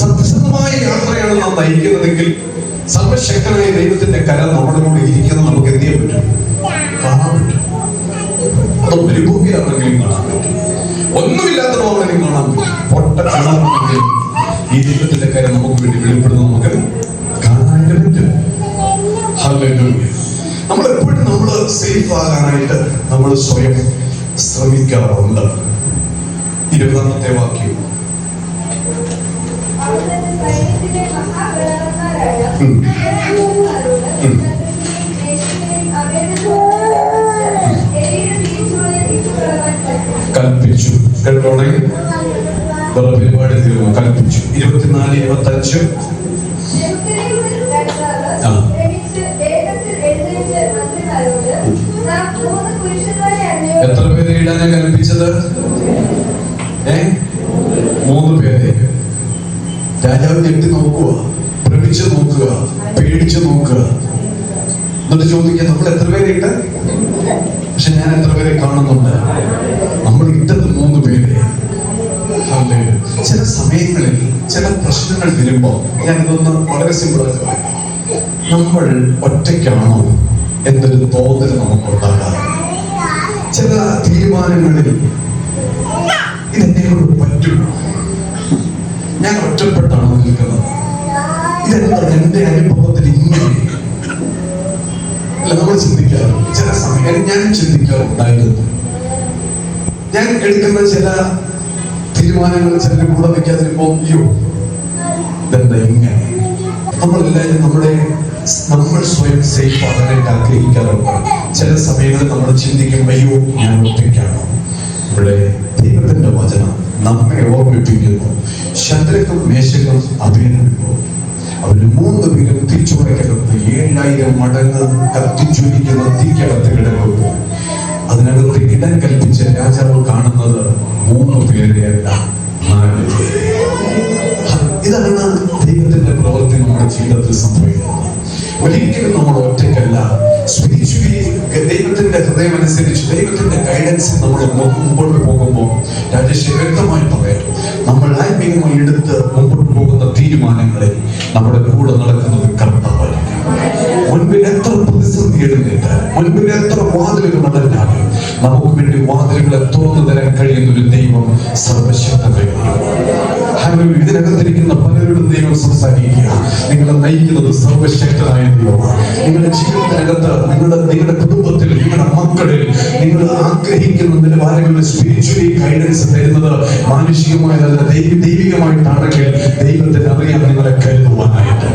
സത്യസന്ധമായ യാത്രയാണ് നാം നയിക്കുന്നതെങ്കിൽ സർവശക്തനായ ദൈവത്തിന്റെ കരം നമ്മുടെ കൂടെ ഇരിക്കുന്നത് നമുക്ക് എന്ത് ചെയ്യാൻ പറ്റും? കാണാൻ പറ്റും. അത് മരുഭൂമിയിലാണെങ്കിലും കാണാൻ പറ്റും. ഒന്നുമില്ലാത്തതാണെങ്കിലും കാണാൻ പറ്റും. പൊട്ട കാണാമെങ്കിൽ ഈ ദൈവത്തിന്റെ കരം നമുക്ക് വേണ്ടി വെളിപ്പെടുന്നത് നമുക്ക് കാണാനായിട്ട് പറ്റും. ഹല്ലേലൂയ. നമ്മളെപ്പോഴും നമ്മൾ സേഫ് ആകാനായിട്ട് നമ്മൾ സ്വയം ശ്രമിക്കാറുണ്ട്. 20-ാമത്തെ വാക്യം. കൽപ്പിച്ചു. കേട്ടോണേ, വേറെ പരിപാടി തീർന്നു. കൽപ്പിച്ചു. 24-25. എത്ര പേരെ ഇടാനാ കൽപ്പിച്ചത്? 3 പേരെ. രാജാവ് ഞെട്ടി നോക്കുക, ഭ്രമിച്ചു നോക്കുക, പേടിച്ചു നോക്കുക. എന്നിട്ട് ചോദിക്കുക, നമ്മൾ എത്ര പേരെ ഇട്ട? പക്ഷെ ഞാൻ എത്ര പേരെ കാണുന്നുണ്ട്? നമ്മൾ ഇട്ടത് 3 പേരെ. ചില സമയങ്ങളിൽ ചില പ്രശ്നങ്ങൾ വരുമ്പോൾ ഞാൻ ഇതൊന്ന് വളരെ സിമ്പിളായിട്ട് പറയാം. നമ്മൾ ഒറ്റയ്ക്കാണോ എന്നൊരു തോന്നൽ നമുക്കുണ്ടാകാം. ചില തീരുമാനങ്ങളിൽ ഇതെന്നോട് പറ്റും, ഞാൻ ഒറ്റപ്പെട്ടാണോ നിൽക്കുന്നത്, ഇതെന്താ എന്റെ അനുഭവത്തിൽ ഇങ്ങനെ അല്ല നമ്മൾ ചിന്തിക്കാറ്. ചില സമയം ഞാൻ ചിന്തിക്കാറുണ്ടായിരുന്നു. ഞാൻ എടുക്കുന്ന ചില തീരുമാനങ്ങൾ ചിലർ കൂടെ നിൽക്കാതിരിപ്പോ അയ്യോ ഇതെന്താ ഇങ്ങനെ. നമ്മളെല്ലാവരും നമ്മൾ സ്വയം സേഫ് ആകാനായിട്ട് ആഗ്രഹിക്കാറുണ്ട്. ചില സമയങ്ങളിൽ നമ്മൾ ചിന്തിക്കും അയ്യോ ഞാൻ ഒറ്റയ്ക്കാണോ. ഇവിടെ ദൈവത്തിന്റെ വചനം നമ്മെ ഓർമ്മിപ്പിക്കുന്നു. ശദ്രക്കും മേശക്കും അഭിനന്ദിക്കുന്നു. അവർ 3 പേരും തിരിച്ചുറയ്ക്കകത്ത് 7000 മടങ്ങ് കത്തിച്ചൊലിക്കുന്ന തീക്കകത്ത് കിടക്കുന്നു. അതിനകത്ത് ഇടം കൽപ്പിച്ച രാജാവ് കാണുന്നത് 3 പേരെയല്ല 4 പേരെ. ഇതാണ് ദൈവത്തിന്റെ പ്രവൃത്തി നമ്മുടെ ജീവിതത്തിൽ സംഭവിക്കുന്നത്. ഒരിക്കലും നമ്മൾ ഒറ്റയ്ക്കല്ല. സ്പിരിച്വലി ദൈവത്തിന്റെ ഹൃദയം അനുസരിച്ച് ദൈവത്തിന്റെ ഗൈഡൻസിൽ നമ്മൾ മുമ്പോട്ട് പോകുമ്പോൾ രാജേഷ് വ്യക്തമായി പറയാം, നമ്മൾ ആത്മീയമായി എടുത്ത് മുമ്പോട്ട് പോകുന്ന തീരുമാനങ്ങളിൽ നമ്മുടെ കൂടെ നടക്കുന്നത് കർത്താവായിരിക്കും. മുൻപിൽ എത്ര പ്രതിസന്ധി എഴുന്നേറ്റാൽ, മുൻപിൽ എത്ര വാതിലുകൾ നടന്നാലും നമുക്ക് വേണ്ടി വാതിലുകളെ തുറന്നു തരാൻ കഴിയുന്ന ഒരു ദൈവം സർവശക്തനായിരിക്കും. ഇതിനകത്തിരിക്കുന്ന പലരോടും ദൈവം സംസാരിക്കുക. നിങ്ങളെ നയിക്കുന്നത് സർവശക്തനായ ദൈവമാണ്. നിങ്ങളുടെ ജീവിതത്തിനകത്ത് നിങ്ങളുടെ കുടുംബത്തിൽ നിങ്ങളുടെ മക്കളിൽ നിങ്ങൾ ആഗ്രഹിക്കുന്ന നിലവാരങ്ങളിൽ സ്പിരിച്വലി ഗൈഡൻസ് തരുന്നത് മാനുഷികമായതല്ല ദൈവികമായിട്ടാണെങ്കിൽ ദൈവത്തിന് അറിയാം നിങ്ങളെ കരുതുവാനായിട്ട്.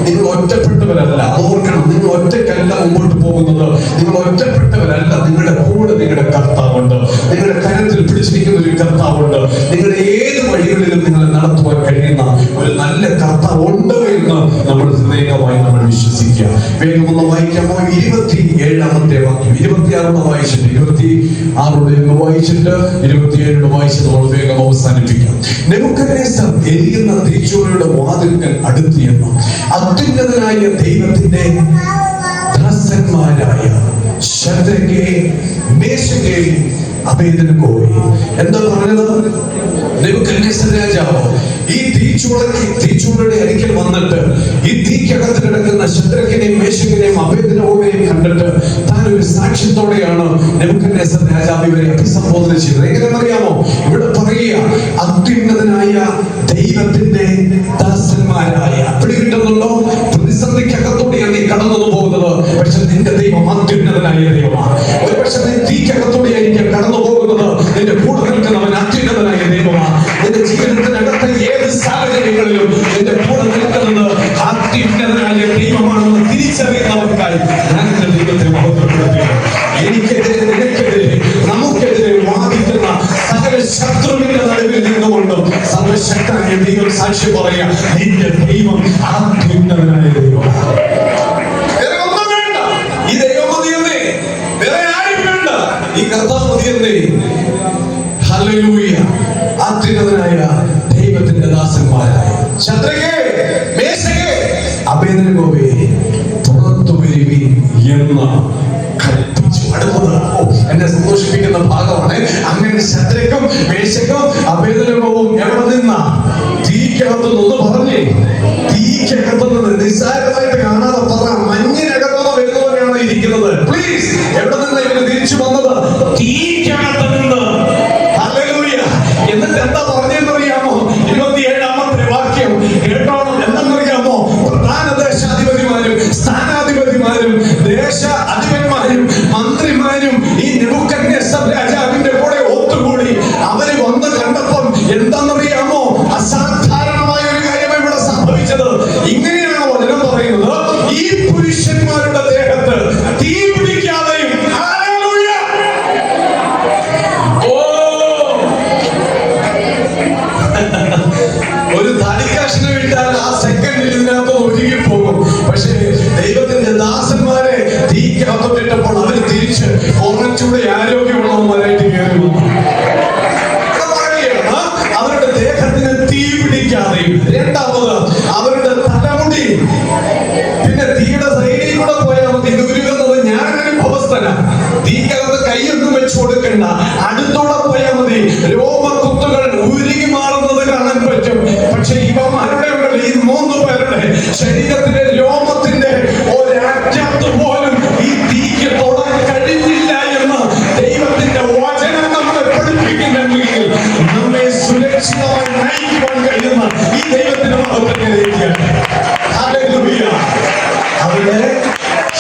നിങ്ങൾ ഒറ്റപ്പെട്ടവരല്ല, ഓർക്കണം. നിങ്ങൾ ഒറ്റയ്ക്കല്ല മുമ്പോട്ട് പോകുന്നത്. നിങ്ങൾ ഒറ്റപ്പെട്ടവരല്ല. നിങ്ങളുടെ കൂടെ നിങ്ങളുടെ കർത്താവുണ്ട്. നിങ്ങളുടെ കരത്തിൽ പിടിച്ചിരിക്കുന്ന ഒരു കർത്താവുണ്ട്. നിങ്ങളുടെ ഏത് വഴികളിലും നിങ്ങളെ നടത്തുവാൻ കഴിയുന്ന ഒരു നല്ല കർത്താവ് ഉണ്ട് എന്ന് നമ്മൾ ഹൃദയമായി നമ്മൾ വിശ്വസിക്കുക. വേഗം ഒന്ന് വായിക്കാമോ? 27-ാമത്തെ വാക്യം. 26 വായിച്ചിട്ട് 26 വായിച്ചിട്ട് 27 വായിച്ച് നമ്മൾ വേഗം അവസാനിപ്പിക്കാം. നെബൂഖദ്നേസർ എരിയുന്ന തീച്ചൂളയുടെ വാതിൽക്കൽ അടുത്ത് എന്ന് അത്യുന്നതനായ ദൈവത്തിന്റെ ദാസന്മാരായ ശദ്രക്കേയും മേശക്കേയും അബേദ്നെഗോയും എന്താ പറഞ്ഞത്? നെബൂഖദ്നേസർ രാജാവ് ഈ തീച്ചൂളയുടെ അരികിൽ വന്നിട്ട് ഈ തീക്കകത്ത് കിടക്കുന്ന ശദ്രക്കിനെയും മേശക്കിനെയും അബേദ്നെഗോവിനെയും കണ്ടിട്ട് താൻ ഒരു സാക്ഷ്യത്തോടെയാണ് നെബൂഖദ്നേസർ രാജാവ് ഇവരെ അഭിസംബോധന ചെയ്തത്. എങ്ങനെയെന്നറിയാമോ? ഇവിടെ പറയുക അത്യുന്നതനായ ദൈവത്തിന്റെ ദാസന്മാരായ. പിടി കിട്ടുന്നുണ്ടോ? പ്രതിസന്ധിക്കകത്തോടെ ദൈവം അത്യുന്നതനായ ദൈവമാണ്. ഒരുപക്ഷെ നീ തീക്കകത്തൂടെ ആയിരിക്കും കടന്നു പോകുന്നത്, നിന്റെ കൂടെ നിൽക്കുന്നവൻ അത്യുന്നതനായ ദൈവമാണ്. നിന്റെ ജീവിതത്തിനകത്തെ ഏത് സാഹചര്യങ്ങളിലും നിന്റെ കൂടെ നിൽക്കുന്നത് അത്യുന്നതനായ ദൈവമാണെന്ന് തിരിച്ചറിയുന്നവർക്കായി ഞാൻ എന്റെ ദൈവത്തെ മഹത്വപ്പെടുത്തുകയാണ്. എനിക്കെതിരെ, നിനക്കെതിരെ, നമുക്കെതിരെ വാദിക്കുന്ന സകല ശത്രുവിന്റെ നടുവിൽ നിന്നുകൊണ്ടും സർവശക്തനായ ദൈവം സാക്ഷി പറയാ, നിന്റെ ദൈവം അത്യുന്നതനായ ദൈവമാണ്. വേറെ ഒന്നും വേണ്ട, ഈ ദൈവം മതിയെന്നേ, വേറെ ആരും വേണ്ട, ഈ കർത്താവ് മതിയെന്നേ. ഹല്ലേലൂയ. അത്യുന്നതനായ ദൈവത്തിന്റെ ദാസന്മാരായ ശദ്രകേ, മേശകേ, അബേദ്നെഗോവേ, പുറത്തു വരുവിൻ എന്ന് കൽപ്പിച്ചു. അടുത്തത് എന്നെ സന്തോഷിപ്പിക്കുന്ന ഭാഗമാണ്. അങ്ങനെ ശദ്രക്കും മേശക്കും അബേദ്നെഗോവും എവിടെ നിന്നാ? തീക്കകത്ത് നിന്ന് പറഞ്ഞേ, തീക്കകത്ത് നിന്ന് നിസ്സാരമായിട്ട് കാണാതെ പറ, മഞ്ഞിനകത്തുനിന്ന് വരുന്നവരെയാണ് ഇരിക്കുന്നത്. പ്ലീസ്, എവിടെ നിന്ന് ഇവര് തിരിച്ചു വന്നത്? തീക്കകത്ത് നിന്ന്. ഹല്ലേലൂയ. എന്നിട്ട് എന്താ പറഞ്ഞെന്നറിയാമോ? 27-ാമത്തെ വാക്യം കേട്ടോണം. എന്തെന്നറിയാമോ? പ്രധാന ദേശാധിപതിമാരും സ്ഥാനാധിപതിമാരും ദേശ അധിപന്മാരും മന്ത്രിമാരും ഈ നെബൂഖദ്നേസർ രാജാവിന്റെ കൂടെ ഒത്തുകൂടി. അവര് വന്ന് കണ്ടപ്പം എന്താണെന്നറിയാമോ? അസാധാരണമായ ഒരു കാര്യം ഇവിടെ സംഭവിച്ചത്. ഇങ്ങനെയാണ് വചനം പറയുന്നത്, ഈ പുരുഷന്മാരുടെ ദേഹത്ത് തീ പിടിക്കാതെയും. ഹല്ലേലൂയ. ഒരു തടിക്കഷ്ണം ഇട്ടാൽ ആ സെക്കൻഡിൽ ഇതിനകത്ത് ഒഴുകി പോകും. പക്ഷേ ദൈവത്തിന്റെ ദാസന്മാരെ തീക്കകത്തോട്ടിട്ടപ്പോൾ അവര് തിരിച്ച് കുറച്ചുകൂടെ ആരോഗ്യമുള്ളവന്മാരായിട്ട് കയറി വന്നു. അവരുടെ ദേഹത്തിന് തീ പിടിക്കാതെയും. രണ്ടാമത്, അവരുടെ തലമുടി, പിന്നെ തീയുടെ സൈഡിൽ കൂടെ പോയാൽ മതി. ഇത് ഉരുകുന്നത് ഞാനനുഭവസ്ഥന. തീക്കകത്ത് കൈയൊന്നും വെച്ചു കൊടുക്കണ്ട, അടുത്തോടെ പോയാൽ മതി. രോമകുത്തുകൾ ഉരുകി മാറുന്നത് കാണാൻ പറ്റും. പക്ഷെ ഇവന്മാരുടെ ഉണ്ടല്ലോ, ഈ 3 പേരുടെ ശരീരത്തിലെ രോമത്തിന്റെ ഒരറ്റത്ത് പോലും ഈ തീക്ക് തൊടാൻ കഴിഞ്ഞില്ല എന്ന് ദൈവത്തിന്റെ വചനം നമ്മളെ പഠിപ്പിക്കുന്നെങ്കിൽ നമ്മെ സുരക്ഷിതമായി നയിക്കുവാൻ കഴിയുന്ന ഈ ദൈവത്തിന്റെ മഹത്വത്തിലേക്ക്. ഹല്ലേലൂയ. അവരുടെ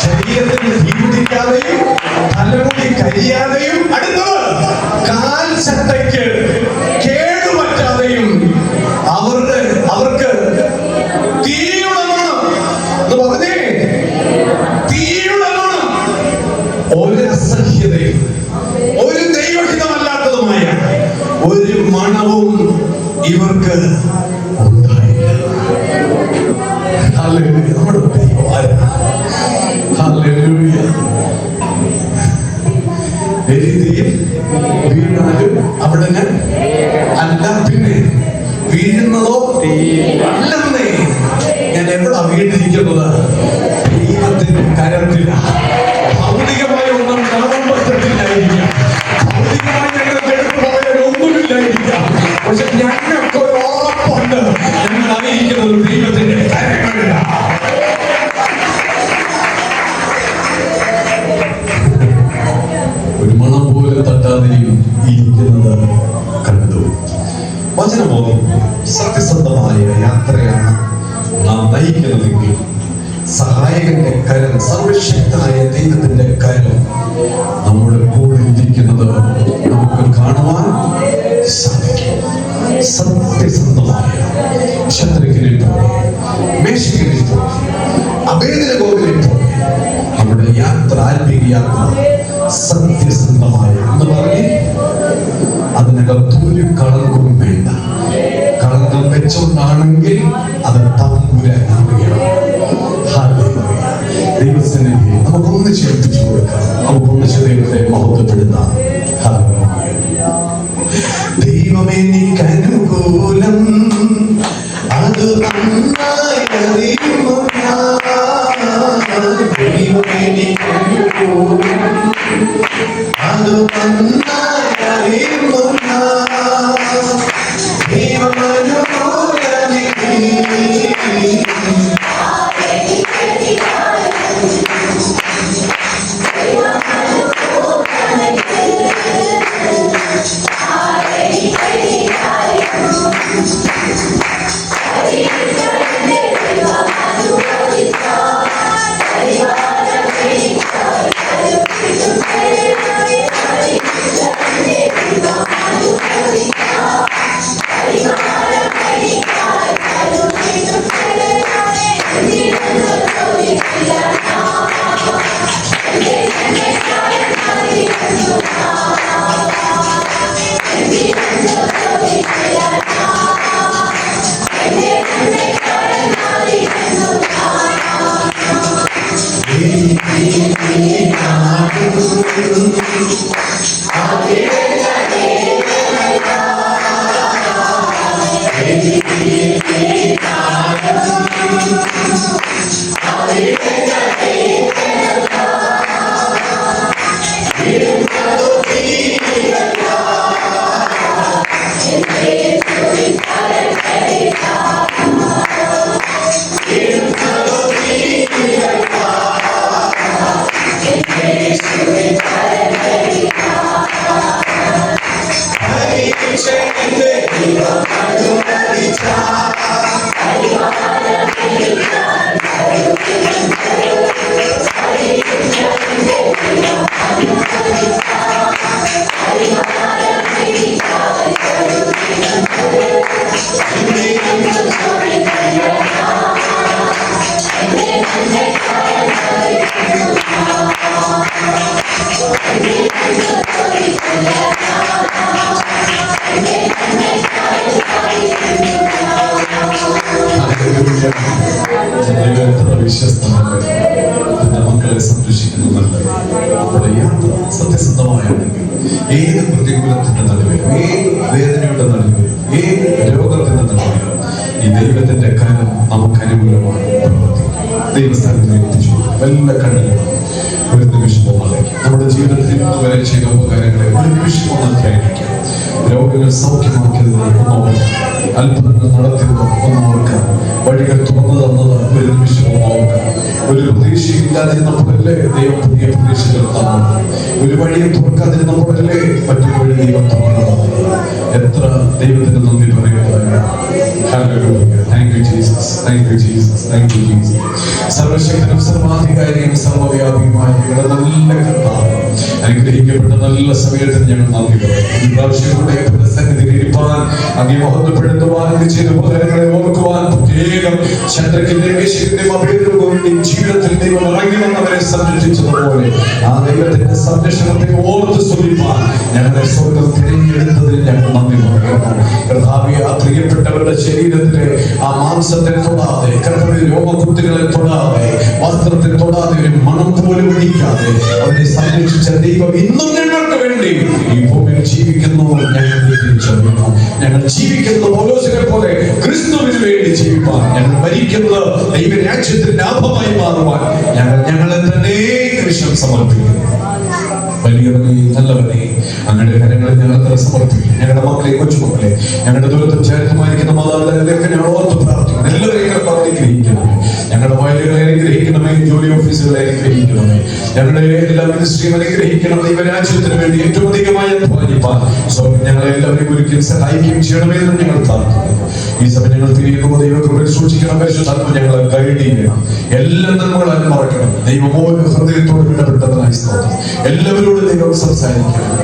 ശരീരത്തിന് തീ പിടിക്കാതെയും തലമുടി കരിയാതെയും, അടുത്തത് കാൽ ചട്ടയ്ക്ക് കേടുപറ്റാതെയും, അവർക്ക് തീയുടെ മണം എന്ന് പറഞ്ഞേ, തീയുടെ മണം, ഒരു അസഹ്യതയും ഒരു ദൈവഹിതമല്ലാത്തതുമായ ഒരു മണവും ഇവർക്ക് ഉണ്ടായില്ല. ഹല്ലേലൂയ. നമ്മുടെ ദൈവം ആരാണ്? ഹല്ലേലൂയ. എരിതിയിൽ വീണാലും അവിടെ അല്ല, പിന്നെ വീഴുന്നതോ അല്ലെന്നേ. ഞാൻ എവിടാ വീണിരിക്കുന്നത്? ദൈവത്തിന്റെ കരത്തിലാണ്. ഭൗതികമായ ഒന്നും കാണാൻ പറ്റത്തില്ലായിരിക്കാം, ഭൗതികമായി ഞങ്ങൾക്ക് എടുത്തു പറയാൻ ഒന്നുമില്ലായിരിക്കാം. പക്ഷെ ഞങ്ങൾക്ക് ഒരു ഉറപ്പുണ്ട്, ഞങ്ങൾ അറിയിക്കുന്നത് ദൈവത്തിന്റെ കരങ്ങളിലാണ്. ഒരു മണം പോലെ തട്ടാതെയും ഇരിക്കുന്നത് കണ്ടു. വചനമോ സത്യസന്ധമായ യാത്രയാണ് നാം നയിക്കുന്നതെങ്കിൽ സഹായകന്റെ കരം, സർവശക്തനായ ദൈവത്തിന്റെ കരം നമ്മുടെ കൂടെ ഇരിക്കുന്നത് നമുക്ക് കാണുവാൻ സാധിക്കും. സത്യസന്ധമായ ശത്രുക്കളിൽ പോലെ, മേശകളിൽ പോലെ, അബേദ്നെഗോവിൽ പോലെ നമ്മുടെ യാത്ര, ആത്മീയ യാത്ര സത്യസന്ധമായ എന്ന് പറഞ്ഞ് അതിനകത്തൊരു കളങ്കവും വേണ്ട. കളങ്കം വെച്ചുകൊണ്ടാണെങ്കിൽ അത് തമ്പുരാനാവുകയാണ്. ദൈവസന്നിധി നമുക്കൊന്ന് ചേർത്തിച്ചു കൊടുക്കാം, നമുക്കൊന്നിച്ച് ദൈവത്തെ മഹത്വപ്പെടുത്താം. ദൈവമേ നിനക്ക് അനുകൂലം, അത് നന്നായി അറിയുന്നു ഞാൻ. ദൈവമേ നിനക്ക് അനുകൂലം, അത് നന്നായി അറിയുന്നു ഞാൻ. ദൈവമനുകൂലനിധി വിശ്വസ്തമാണ് തന്റെ മക്കളെ സംരക്ഷിക്കുന്നതല്ല. നമ്മുടെ യാത്ര സത്യസന്ധമായാണെങ്കിൽ ഏത് പ്രതികൂലത്തിന്റെ നടുവിലും, ഏത് വേദനയുടെ നടുവിലും, ഏത് രോഗത്തിന്റെ നടുവിലും ഈ ദൈവത്തിന്റെ കരം നമുക്ക് അനുകൂലമായി പ്രവർത്തിക്കും. ദൈവസ്ഥാനത്തിൽ എത്തിച്ചു എല്ലാ കണ്ണിലും ഒരു നിമിഷമാണ് നമ്മുടെ ജീവിതത്തിൽ ഇന്ന് വരെ ചെയ്ത ഉപകാരങ്ങളെ ഒരു നിമിഷം ഒന്ന് ധ്യാനിക്കാം. രോഗികൾ സൗഖ്യമാക്കിയതിനെ ഒന്നോർക്കാം, അത്ഭുതങ്ങൾ നടത്തിയത് ഒന്നോർക്കാം, വഴികൾ തുറന്നു തന്നത് ഒരു നിമിഷവും ഓർക്കാം. ഒരു പ്രതീക്ഷയില്ലാതിരുന്നപ്പോഴല്ലേ ദൈവം പുതിയ പ്രതീക്ഷകൾ തന്നത്. ഒരു വഴിയെ തുറക്കാതിരുന്നപ്പോഴല്ലേ മറ്റൊരു വഴി ദൈവം തുറന്നത്. എത്ര ദൈവത്തിന് നന്ദി പറയുന്നതാണ്. Thank you Jesus, thank you Jesus, thank you Jesus. സർവശക്തനും സർവാധികാരിയും സർവവ്യാപിയുമായ ഞങ്ങളുടെ നല്ല കർത്താവ്, അനുഗ്രഹിക്കപ്പെട്ട നല്ല സമയത്തിന് ഞങ്ങൾ നന്ദി പറയുന്നു. ഈ പ്രാവശ്യം കൂടെ സന്നിധിയിൽ ഇരിപ്പാൻ, അങ്ങേ മഹത്വപ്പെടുത്തുവാൻ, ചെയ്ത ഉപകാരങ്ങളെ ഓർക്കുവാൻ, പ്രത്യേകം ചന്ദ്രക്കിന്റെ മേശിന്റെയും അഭിനന്ദനങ്ങളുടെയും ജീവിതത്തിൽ ദൈവം ഇറങ്ങി വന്നവരെ സംരക്ഷിച്ചതുപോലെ ആ ദൈവത്തിന്റെ സംരക്ഷണത്തെ ഓർത്ത് സ്തുതിപ്പാൻ ഞങ്ങളെ സ്വർഗ്ഗം തിരഞ്ഞെടുത്തതിൽ ഞങ്ങൾ നന്ദി പറയുന്നു. കർത്താവേ, ആ പ്രിയപ്പെട്ടവരുടെ ശരീരത്തിലെ ആ മാംസത്തെ തൊടാതെ, കർത്താവേ, രോഗകുത്തികളെ തൊടാതെ, വസ്ത്രത്തെ തൊടാതെ, ഒരു മണം പോലും ഇടിക്കാതെ അവരെ സംരക്ഷിച്ച ദൈവം ഇന്നും ഞങ്ങൾക്ക് വേണ്ടി ഈ ഭൂമിയിൽ ജീവിക്കുന്നു. ഞങ്ങൾ തിരിച്ചറിയുന്നു. ഞങ്ങൾ ജീവിക്കുന്നത് പൗലോസിനെ പോലെ ക്രിസ്തുവിന് വേണ്ടി ജീവിപ്പാൻ, ഞങ്ങൾ മരിക്കുന്നത് ദൈവരാജ്യത്തിന്റെ ലാഭമായി മാറുവാൻ ഞങ്ങളെ തന്നെ നിമിഷം സമർപ്പിക്കുന്നു. വലിയവനെ, നല്ലവനെ, അങ്ങയുടെ കരങ്ങളിൽ ഞങ്ങൾ സമർപ്പിക്കും. ഞങ്ങളുടെ മക്കളെ, കൊച്ചുമക്കളെ, ഞങ്ങളുടെ ദൂരത്തിൽ ചേർത്തുമായിരിക്കുന്ന മാതാപിതാക്കളെയൊക്കെ ഞങ്ങൾ ഓർത്ത് പ്രാർത്ഥിക്കുന്നു. എല്ലാവരെയും അനുഗ്രഹിക്കണമേ. ഞങ്ങളുടെ വയലുകളെ അനുഗ്രഹിക്കണമേ, ജോലി ഓഫീസുകളെ അനുഗ്രഹിക്കണമേ, ഞങ്ങളുടെ എല്ലാ മിനിസ്ട്രിയും അനുഗ്രഹിക്കണം. ദൈവരാജ്യത്തിന് വേണ്ടി ഏറ്റവും അധികമായി അധ്വാനിപ്പാൻ ഞങ്ങളെ എല്ലാവരെയും ഒരിക്കലും സഹായിക്കുകയും ചെയ്യണമെന്ന് ഞങ്ങൾ പ്രാർത്ഥിക്കുന്നു. ഈ സമയം ഞങ്ങൾ തിരിയുമ്പോൾ ദൈവകൃപയിൽ സൂക്ഷിക്കണം. പരിശുദ്ധാത്മ ഞങ്ങളെ ഗൈഡ് ചെയ്യണം. എല്ലാ നന്മകളും മറക്കണം. ദൈവം ഓരോ ഹൃദയത്തോട് ഇടപെട്ടതിനായി സ്തോത്രം. എല്ലാവരോടും ദൈവം സംസാരിക്കണം.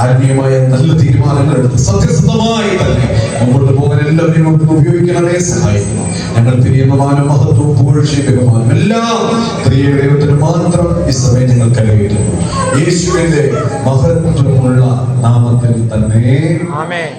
ആത്മീയമായ നല്ല തീരുമാനങ്ങൾ എടുത്ത് സത്യസന്ധമായി തന്നെ മുമ്പോട്ട് പോകാൻ എല്ലാവരെയും ഉപയോഗിക്കണമേ, സഹായിക്കണം. ഞങ്ങൾ തിരിയുന്ന മാനം, മഹത്വവും, പുകഴ്ചയും, ബഹുമാനം എല്ലാം പ്രിയ ദൈവത്തിന് മാത്രം ഈ സമയം ഞങ്ങൾ കരയേറ്റുന്നു. യേശുവിന്റെ മഹത്വമുള്ള നാമത്തിൽ തന്നെ ആമേൻ.